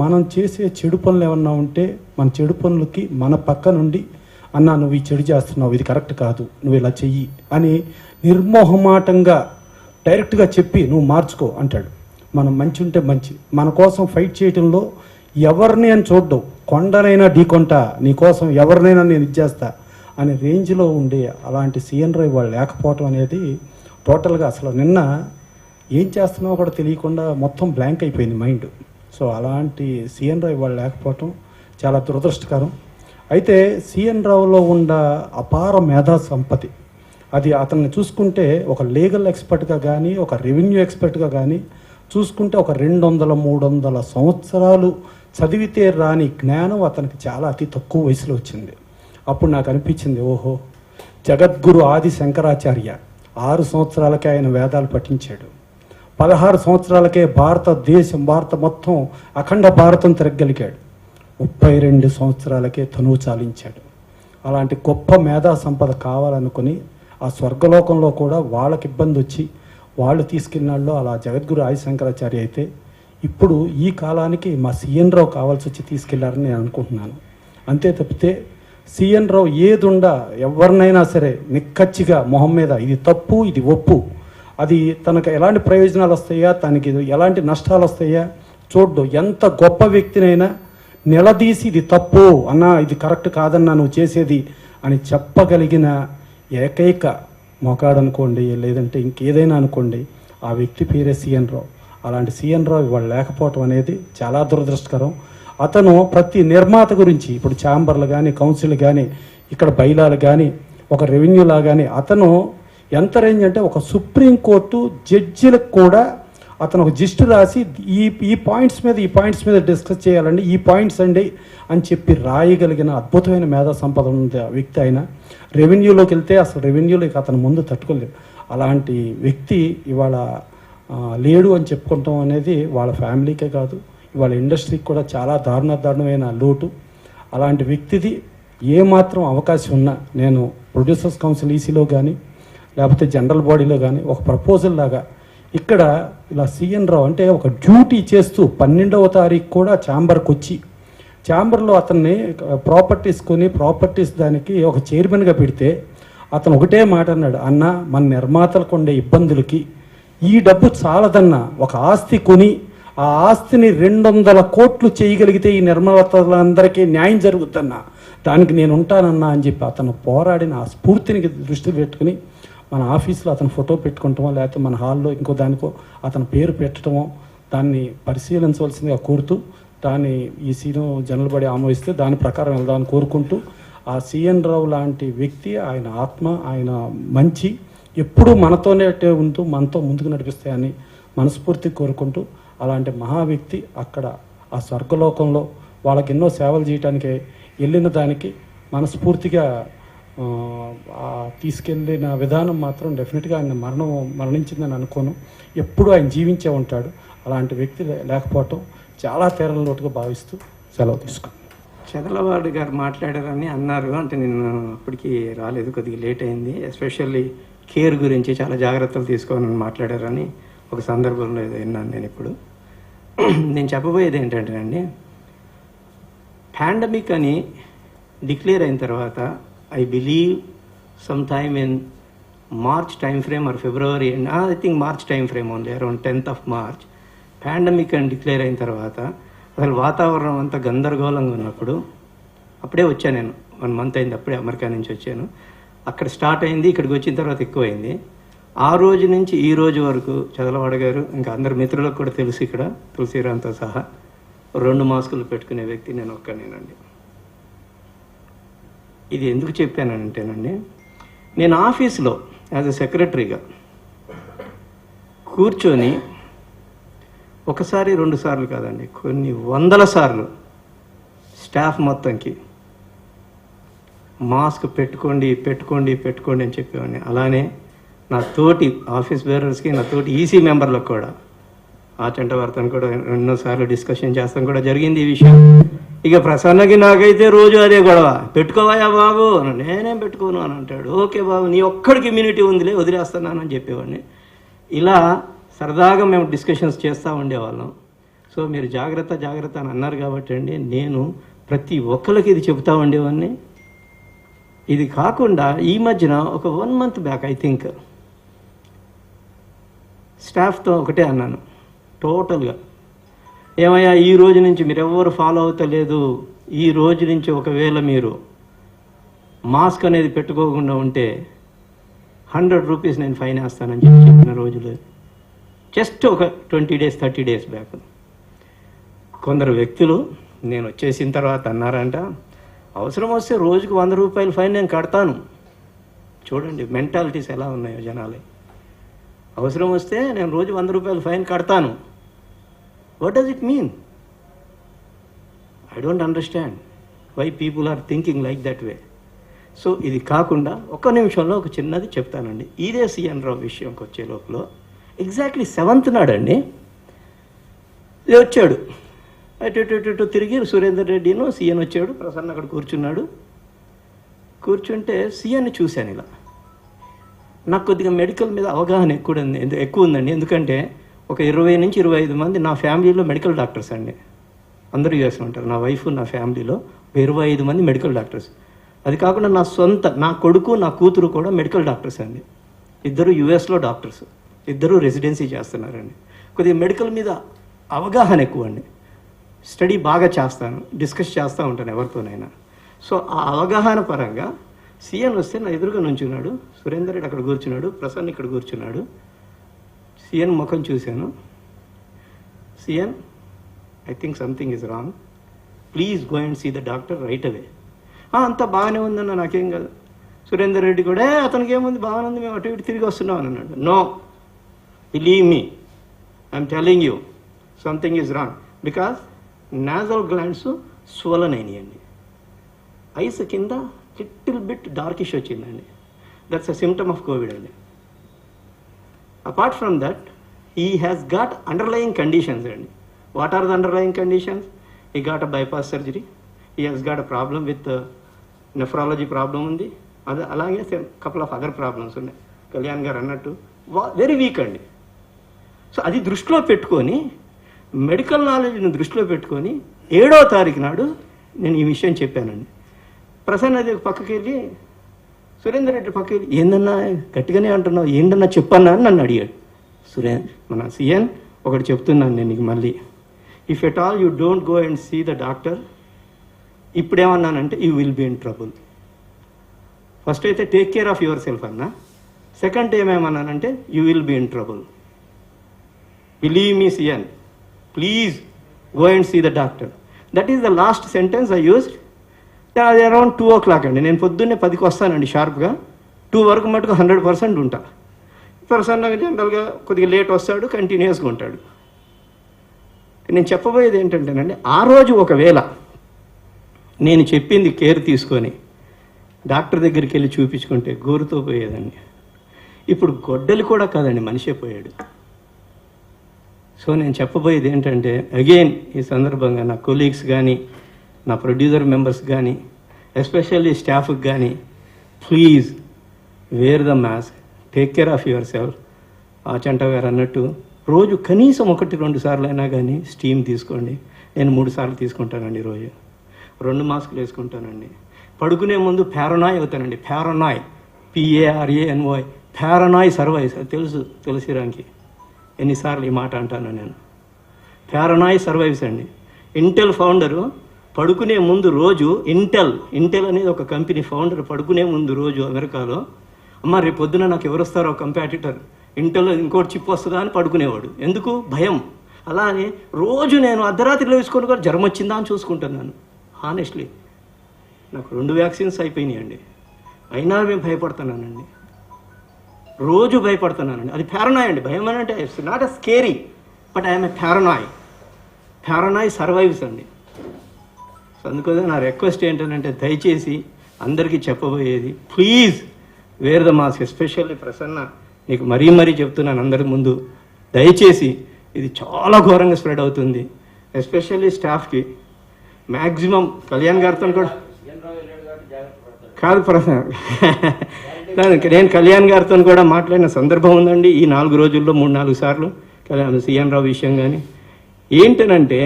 మనం చేసే చెడు పనులు ఏమన్నా ఉంటే మన చెడు పనులకి మన పక్క నుండి అన్నా నువ్వు ఈ చెడు చేస్తున్నావు, ఇది కరెక్ట్ కాదు, నువ్వు ఇలా చెయ్యి అని నిర్మోహమాటంగా డైరెక్ట్గా చెప్పి నువ్వు మార్చుకో అంటాడు. మనం మంచి ఉంటే మంచి, మన కోసం ఫైట్ చేయడంలో ఎవరిని అని చూడ్డం, కొండనైనా ఢీకొంటా నీ కోసం, ఎవరినైనా నేను ఇచ్చేస్తా అనే రేంజ్లో ఉండే అలాంటి సిఎన్ రావు వాళ్ళు లేకపోవటం అనేది టోటల్గా అసలు నిన్న ఏం చేస్తున్నావో కూడా తెలియకుండా మొత్తం బ్లాంక్ అయిపోయింది మైండ్. సో అలాంటి సిఎన్ రావు వాళ్ళు లేకపోవటం చాలా దురదృష్టకరం. అయితే సిఎన్ రావులో ఉన్న అపార మేధా సంపత్తి, అది అతన్ని చూసుకుంటే ఒక లీగల్ ఎక్స్పర్ట్గా కానీ ఒక రెవెన్యూ ఎక్స్పర్ట్గా కానీ చూసుకుంటే ఒక 200-300 సంవత్సరాలు చదివితే రాని జ్ఞానం అతనికి చాలా అతి తక్కువ వయసులో వచ్చింది. అప్పుడు నాకు అనిపించింది, ఓహో జగద్గురు ఆది శంకరాచార్య 6 సంవత్సరాలకే ఆయన వేదాలు పఠించాడు. 16 సంవత్సరాలకే భారత మొత్తం అఖండ భారతం తిరగలిగాడు. 32 సంవత్సరాలకే తనువు చాలించాడు. అలాంటి గొప్ప మేధా సంపద కావాలనుకుని ఆ స్వర్గలోకంలో కూడా వాళ్ళకి ఇబ్బంది వచ్చి వాళ్ళు తీసుకెళ్ళినాళ్ళు అలా జగద్గురు ఆది శంకరాచార్య అయితే, ఇప్పుడు ఈ కాలానికి మా సిఎన్ రావు కావాల్సి వచ్చి తీసుకెళ్లారని నేను అనుకుంటున్నాను. అంతే తప్పితే సిఎన్ రావు ఏదుండా ఎవరినైనా సరే నిక్కచ్చిగా మొహం మీద ఇది తప్పు ఇది ఒప్పు, అది తనకు ఎలాంటి ప్రయోజనాలు వస్తాయా, తనకి ఎలాంటి నష్టాలు వస్తాయా చూడ్డు. ఎంత గొప్ప వ్యక్తినైనా నిలదీసి ఇది తప్పు అన్నా, ఇది కరెక్ట్ కాదన్నా నువ్వు చేసేది అని చెప్పగలిగిన ఏకైక మొకాడు అనుకోండి, లేదంటే ఇంకేదైనా అనుకోండి, ఆ వ్యక్తి పేరే సిఎన్ రావు. అలాంటి సిఎన్ రావు ఇవాళ లేకపోవటం అనేది చాలా దురదృష్టకరం. అతను ప్రతి నిర్మాత గురించి, ఇప్పుడు ఛాంబర్లు కానీ, కౌన్సిల్ కానీ, ఇక్కడ బైలాలు కానీ, ఒక రెవెన్యూలా కానీ, అతను ఎంత రేంజ్ అంటే ఒక సుప్రీంకోర్టు జడ్జిలకు కూడా అతను ఒక జిస్ట్ రాసి ఈ పాయింట్స్ మీద డిస్కస్ చేయాలండి, ఈ పాయింట్స్ అండి అని చెప్పి రాయగలిగిన అద్భుతమైన మేధా సంపద ఉంది ఆ వ్యక్తి. ఆయన రెవెన్యూలోకి వెళ్తే అసలు రెవెన్యూలోకి అతను ముందు తట్టుకోలేడు. అలాంటి వ్యక్తి ఇవాళ లేడు అని చెప్పుకుంటాం అనేది వాళ్ళ ఫ్యామిలీకే కాదు, ఇవాళ ఇండస్ట్రీకి కూడా చాలా దారుణమైన లోటు. అలాంటి వ్యక్తిది ఏమాత్రం అవకాశం ఉన్నా నేను ప్రొడ్యూసర్స్ కౌన్సిల్ ఈసీలో కానీ, లేకపోతే జనరల్ బాడీలో కానీ ఒక ప్రపోజల్ లాగా ఇక్కడ ఇలా సిఎన్ రావు అంటే ఒక డ్యూటీ చేస్తూ 12వ తారీఖు కూడా ఛాంబర్కి వచ్చి, ఛాంబర్లో అతన్ని ప్రాపర్టీస్ దానికి ఒక చైర్మన్గా పెడితే అతను ఒకటే మాట అన్నాడు, అన్న మన నిర్మాతలకు ఉండే ఇబ్బందులకి ఈ డబ్బు చాలదన్నా, ఒక ఆస్తి కొని ఆ ఆస్తిని 200 కోట్లు చేయగలిగితే ఈ నిర్మాతలందరికీ న్యాయం జరుగుద్దన్నా, దానికి నేను ఉంటానన్నా అని చెప్పి అతను పోరాడిన ఆ స్ఫూర్తిని దృష్టిలో పెట్టుకుని మన ఆఫీస్లో అతను ఫోటో పెట్టుకుంటామో, లేకపోతే మన హాల్లో ఇంకో దానికో అతని పేరు పెట్టడమో దాన్ని పరిశీలించవలసిందిగా కోరుతూ, దాన్ని ఈ సీను జనరల్ బాడీ ఆమోదిస్తే దాని ప్రకారం వెళ్దామని కోరుకుంటూ, ఆ సిఎన్ రావు లాంటి వ్యక్తి, ఆయన ఆత్మ, ఆయన మంచి ఎప్పుడూ మనతోనే ఉంటూ మనతో ముందుకు నడిపిస్తాయని మనస్ఫూర్తి కోరుకుంటూ, అలాంటి మహా వ్యక్తి అక్కడ ఆ స్వర్గలోకంలో వాళ్ళకి ఎన్నో సేవలు చేయడానికి వెళ్ళిన దానికి మనస్ఫూర్తిగా తీసుకెళ్ళిన విధానం మాత్రం డెఫినెట్గా ఆయన మరణించిందని అనుకోను. ఎప్పుడూ ఆయన జీవించే ఉంటాడు. అలాంటి వ్యక్తి లేకపోవటం చాలా తీరల లోటుగా భావిస్తూ సెలవు తీసుకున్నాను. చదలవాడు గారు మాట్లాడారని అన్నారు, అంటే నేను అప్పటికి రాలేదు, కొద్దిగా లేట్ అయింది. ఎస్పెషల్లీ కేర్ గురించి చాలా జాగ్రత్తలు తీసుకోవాలని మాట్లాడారని ఒక సందర్భంలో ఏదో విన్నాను నేను. ఇప్పుడు నేను చెప్పబోయేది ఏంటంటే అండి, పాండమిక్ అని డిక్లేర్ అయిన తర్వాత I believe some time in March time frame are February, I think March time frame only, around 10th of March pandemic అని డిక్లేర్ అయిన తర్వాత అసలు వాతావరణం అంతా గందరగోళంగా ఉన్నప్పుడు అప్పుడే వచ్చాను నేను, 1 month అయింది, అప్పుడే అమెరికా నుంచి వచ్చాను. అక్కడ స్టార్ట్ అయింది, ఇక్కడికి వచ్చిన తర్వాత ఎక్కువైంది. ఆ రోజు నుంచి ఈ రోజు వరకు చదలవాడ గారు, ఇంకా అందరు మిత్రులకు కూడా తెలుసు, ఇక్కడ తులసిరాంతో సహా 2 మాస్కులు పెట్టుకునే వ్యక్తి నేను ఒక్కనేనండి. ఇది ఎందుకు చెప్పానంటేనండి, నేను ఆఫీస్లో యాజ్ ఎ సెక్రటరీగా కూర్చొని ఒకసారి 2 సార్లు కాదండి, కొన్ని 100 సార్లు స్టాఫ్ మొత్తంకి మాస్క్ పెట్టుకోండి అని చెప్పేవాడిని. అలానే నా తోటి ఆఫీస్ బేరర్స్కి, నా తోటి ఈసీ మెంబర్లకు కూడా, ఆచంటవార్తను కూడా ఎన్నోసార్లు డిస్కషన్ చేస్తాం కూడా జరిగింది ఈ విషయం. ఇక ప్రసన్నకి నాకైతే రోజు అదే గొడవ, పెట్టుకోవాయా బాబు, నేనేం పెట్టుకోను అని అంటాడు. ఓకే బాబు, నీ ఒక్కడికి ఇమ్యూనిటీ ఉందిలే, వదిలేస్తున్నాను అని చెప్పేవాడిని. ఇలా సరదాగా మేము డిస్కషన్స్ చేస్తూ ఉండేవాళ్ళం. సో మీరు జాగ్రత్త అని అన్నారు కాబట్టి అండి, నేను ప్రతి ఒక్కరికి ఇది చెబుతూ ఉండేవాడిని. ఇది కాకుండా ఈ మధ్యన ఒక 1 month బ్యాక్ ఐ థింక్ స్టాఫ్తో ఒకటే అన్నాను టోటల్గా, ఏమయ్యా ఈ రోజు నుంచి మీరు ఎవరు ఫాలో అవుతలేదు, ఈ రోజు నుంచి ఒకవేళ మీరు మాస్క్ అనేది పెట్టుకోకుండా ఉంటే 100 rupees నేను ఫైన్ వేస్తానని చెప్పిన రోజులు జస్ట్ ఒక 20 days 30 days బ్యాక్. కొందరు వ్యక్తులు నేను వచ్చేసిన తర్వాత అన్నారంట, అవసరం వస్తే రోజుకు 100 రూపాయలు ఫైన్ నేను కడతాను. చూడండి మెంటాలిటీస్ ఎలా ఉన్నాయో జనాలే. అవసరం వస్తే నేను రోజు 100 రూపాయలు ఫైన్ కడతాను. What does it mean? I don't understand why people are thinking like that way. So ఇది కాకుండా ఒక్క నిమిషంలో ఒక చిన్నది చెప్తానండి. ఇదే సిఎన్ రావు విషయంకి వచ్చే లోపల ఎగ్జాక్ట్లీ 7th నాడండి వచ్చాడు, అటు తిరిగి సురేందర్ రెడ్డిను సీఎన్ వచ్చాడు, ప్రసన్న అక్కడ కూర్చున్నాడు. కూర్చుంటే సీఎన్ని చూశాను. ఇలా నాకు కొద్దిగా మెడికల్ మీద అవగాహన ఎక్కువ ఉందండి. ఎందుకంటే ఒక 20 నుంచి 25 మంది నా ఫ్యామిలీలో మెడికల్ డాక్టర్స్ అండి. అందరూ యూఎస్లో ఉంటారు. నా వైఫ్, నా ఫ్యామిలీలో 25 మంది మెడికల్ డాక్టర్స్. అది కాకుండా నా కొడుకు, నా కూతురు కూడా మెడికల్ డాక్టర్స్ అండి. 2 యూఎస్లో డాక్టర్స్, 2 రెసిడెన్సీ చేస్తున్నారండి. కొద్దిగా మెడికల్ మీద అవగాహన ఎక్కువ అండి. స్టడీ బాగా చేస్తాను, డిస్కస్ చేస్తూ ఉంటాను ఎవరితోనైనా. సో ఆ అవగాహన పరంగా సీఎన్ వస్తే నా ఎదురుగా నుంచున్నాడు, సురేందర్ రెడ్డి అక్కడ కూర్చున్నాడు, ప్రసన్న ఇక్కడ కూర్చున్నాడు. సీఎన్ ముఖం చూశాను. CN, I think something is wrong, please go and see the doctor right away. అంతా బాగానే ఉందన్న, నాకేం కాదు. సురేందర్ రెడ్డి కూడా అతనికి ఏముంది, బాగానే ఉంది, మేము అటు ఇటు తిరిగి వస్తున్నాం అని అన్నాడు. No, believe me, I'm telling you something is wrong. Because nasal glands swollen అయినాయండి, ఐస్ కింద లిటిల్ బిట్ డార్కిష్ వచ్చిందండి. That's a symptom of COVID అండి. Apart from that he has got underlying conditions అండి. What are the underlying conditions? He got a bypass surgery, he has got a problem with nephrology problem ఉంది, అది అలాగే couple of other problems ఉన్నాయి. కళ్యాణ్ గారు అన్నట్టు very weak అండి. So అది దృష్టిలో పెట్టుకొని, మెడికల్ నాలెడ్జ్ని దృష్టిలో పెట్టుకొని 7వ తారీఖు నాడు నేను ఈ విషయం చెప్పానండి. ప్రసన్న అది పక్కకి వెళ్ళి, సురేందర్ రెడ్డి పక్కకి వెళ్ళి, ఏందన్నా గట్టిగానే అంటున్నావు, ఏంటన్నా చెప్పన్నా అని నన్ను అడిగాడు. మన సీఎన్ ఒకటి చెప్తున్నాను నేను నీకు మళ్ళీ, if at all you don't go and see the doctor, ఇప్పుడేమన్నానంటే you will be in trouble. First అయితే take care of yourself అన్నా, సెకండ్ ఏమేమన్నానంటే you will be in trouble. Believe me CN, please go and see the doctor. That is the last sentence I used. అది around 2 o'clock అండి. నేను పొద్దున్నే 10కి వస్తానండి షార్ప్గా. 2 వరకు మటుకు 100% ఉంటా. ప్రసన్నగా జనరల్గా కొద్దిగా లేట్ వస్తాడు, కంటిన్యూస్గా ఉంటాడు. నేను చెప్పబోయేది ఏంటంటేనండి, ఆ రోజు ఒకవేళ నేను చెప్పింది కేర్ తీసుకొని డాక్టర్ దగ్గరికి వెళ్ళి చూపించుకుంటే గోరుతో పోయేదండి. ఇప్పుడు గొడ్డలి కూడా కాదండి, మనిషే పోయాడు. సో నేను చెప్పబోయేది ఏంటంటే, అగైన్ ఈ సందర్భంగా నా కొలీగ్స్ కానీ, నా ప్రొడ్యూసర్ మెంబర్స్ కానీ, ఎస్పెషల్లీ స్టాఫ్కి కానీ, please wear the mask, take care of your self. Achanta గారు అన్నట్టు రోజు కనీసం 1-2 సార్లు అయినా కానీ స్టీమ్ తీసుకోండి. నేను 3 సార్లు తీసుకుంటానండి రోజు. 2 మాస్కులు వేసుకుంటానండి. పడుకునే ముందు పారనాయ్ అవుతానండి. పారనాయ్, PARANOY, పారనాయ్ సర్వైవ్స్. అది తెలుసు తులసిరాంకి, ఎన్నిసార్లు ఈ మాట అంటాను నేను. పారనాయ్ సర్వైవ్స్ అండి. ఇంటెల్ ఫౌండరు పడుకునే ముందు రోజు, ఇంటెల్ అనేది ఒక కంపెనీ ఫౌండర్ పడుకునే ముందు రోజు అమెరికాలో, అమ్మ రేపు పొద్దున నాకు ఎవరు వస్తారో కంపాటిటర్, ఇంటెల్ ఇంకోటి చిప్ వస్తుందా అని పడుకునేవాడు. ఎందుకు? భయం. అలానే రోజు నేను అర్ధరాత్రిలో వేసుకొని కూడా జ్వరం వచ్చిందా అని చూసుకుంటున్నాను. హానెస్ట్లీ నాకు 2 వ్యాక్సిన్స్ అయిపోయినాయండి, అయినా మేము భయపడుతున్నానండి, రోజు భయపడుతున్నానండి. అది పారనాయ్ అండి. భయం అని అంటే it's not a scary, but I'm a paranoid survives అండి. సో అందుకోసం నా రిక్వెస్ట్ ఏంటంటే, దయచేసి అందరికీ చెప్పబోయేది, please wear the mask. Especially Prasanna, నీకు మరీ చెప్తున్నాను అందరి ముందు, దయచేసి ఇది చాలా ఘోరంగా స్ప్రెడ్ అవుతుంది. ఎస్పెషల్లీ స్టాఫ్కి మ్యాక్సిమం. కళ్యాణ్ గారితో కూడా కాదు ప్రసన్న, నేను కళ్యాణ్ గారితో కూడా మాట్లాడిన సందర్భం ఉందండి ఈ 4 రోజుల్లో 3-4 సార్లు. సీఎన్ రావు విషయం కానీ ఏంటనంటే,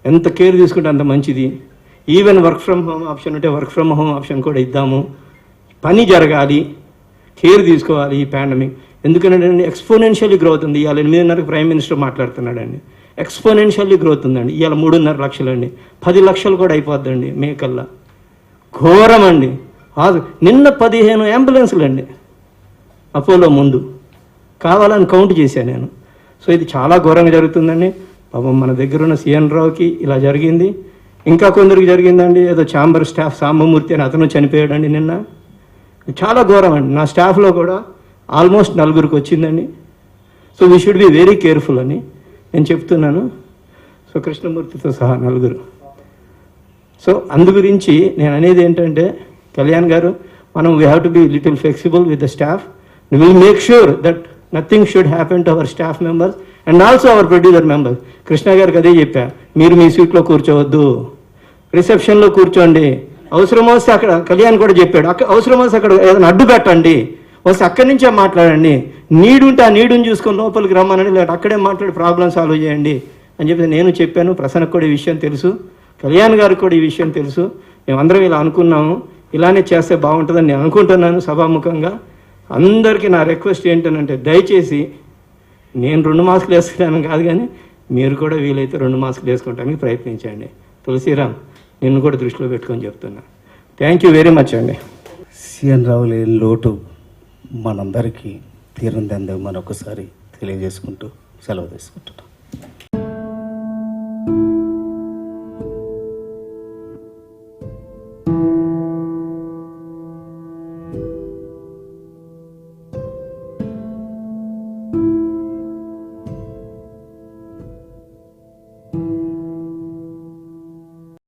ఎంత కేర్ తీసుకుంటే అంత మంచిది. Even work from home option ఉంటే వర్క్ ఫ్రమ్ హోమ్ ఆప్షన్ కూడా ఇద్దాము. పని జరగాలి, కేర్ తీసుకోవాలి ఈ పాండమిక్. ఎందుకంటే ఎక్స్పోనెన్షియల్లీ గ్రోత్ ఉంది. ఇవాళ 8:30కి ప్రైమ్ మినిస్టర్ మాట్లాడుతున్నాడండి. ఎక్స్పోనెన్షియల్లీ గ్రోత్ ఉందండి. ఇవాళ 3.5 లక్షలు అండి, 10 లక్షలు కూడా అయిపోద్దండి మే కల్లా. ఘోరం అండి. నిన్న 15 అంబులెన్సులు అండి అపోలో ముందు, కావాలని కౌంట్ చేశాను నేను. సో ఇది చాలా ఘోరంగా జరుగుతుందండి. పాపం మన దగ్గర ఉన్న సీఎన్ రావుకి ఇలా జరిగింది, ఇంకా కొందరికి జరిగిందండి. ఏదో ఛాంబర్ స్టాఫ్ సాంబమూర్తి అని అతను చనిపోయాడండి నిన్న. చాలా ఘోరం అండి. నా స్టాఫ్లో కూడా ఆల్మోస్ట్ 4గురికి వచ్చిందండి. So we should be very careful అని నేను చెప్తున్నాను. సో కృష్ణమూర్తితో సహా 4. సో అందు గురించి నేను అనేది ఏంటంటే, కళ్యాణ్ గారు, మనం we have to be little flexible with the staff. Will make sure that nothing should happen to our staff members and also our producer members. Krishna గారికి అదే చెప్పా, మీరు మీ సీట్లో కూర్చోవద్దు, రిసెప్షన్లో కూర్చోండి. అవసరం వస్తే అక్కడ, కళ్యాణ్ కూడా చెప్పాడు, అవసరం వస్తే అక్కడ ఏదైనా అడ్డు పెట్టండి, వస్తే అక్కడి నుంచే మాట్లాడండి. నీడుంటే ఆ నీడుని చూసుకొని లోపలికి రమ్మనండి, లేకపోతే అక్కడే మాట్లాడి ప్రాబ్లమ్ సాల్వ్ చేయండి అని చెప్పి నేను చెప్పాను. ప్రసన్నకు కూడా ఈ విషయం తెలుసు, కళ్యాణ్ గారికి కూడా ఈ విషయం తెలుసు. మేమందరం ఇలా అనుకున్నాము, ఇలానే చేస్తే బాగుంటుందని నేను అనుకుంటున్నాను. సభాముఖంగా అందరికీ నా రిక్వెస్ట్ ఏంటంటే, దయచేసి నేను 2 మాస్కులు వేస్తున్నాను కాదు, కానీ మీరు కూడా వీలైతే 2 మాస్కులు వేసుకోవడానికి ప్రయత్నించండి. తులసిరామ్, నిన్ను కూడా దృష్టిలో పెట్టుకొని చెప్తున్నా. థ్యాంక్ యూ వెరీ మచ్ అండి. సిఎన్ రావు లేని లోటు మనందరికీ తీరందని మరొకసారి తెలియజేసుకుంటూ సెలవు తీసుకుంటున్నాం.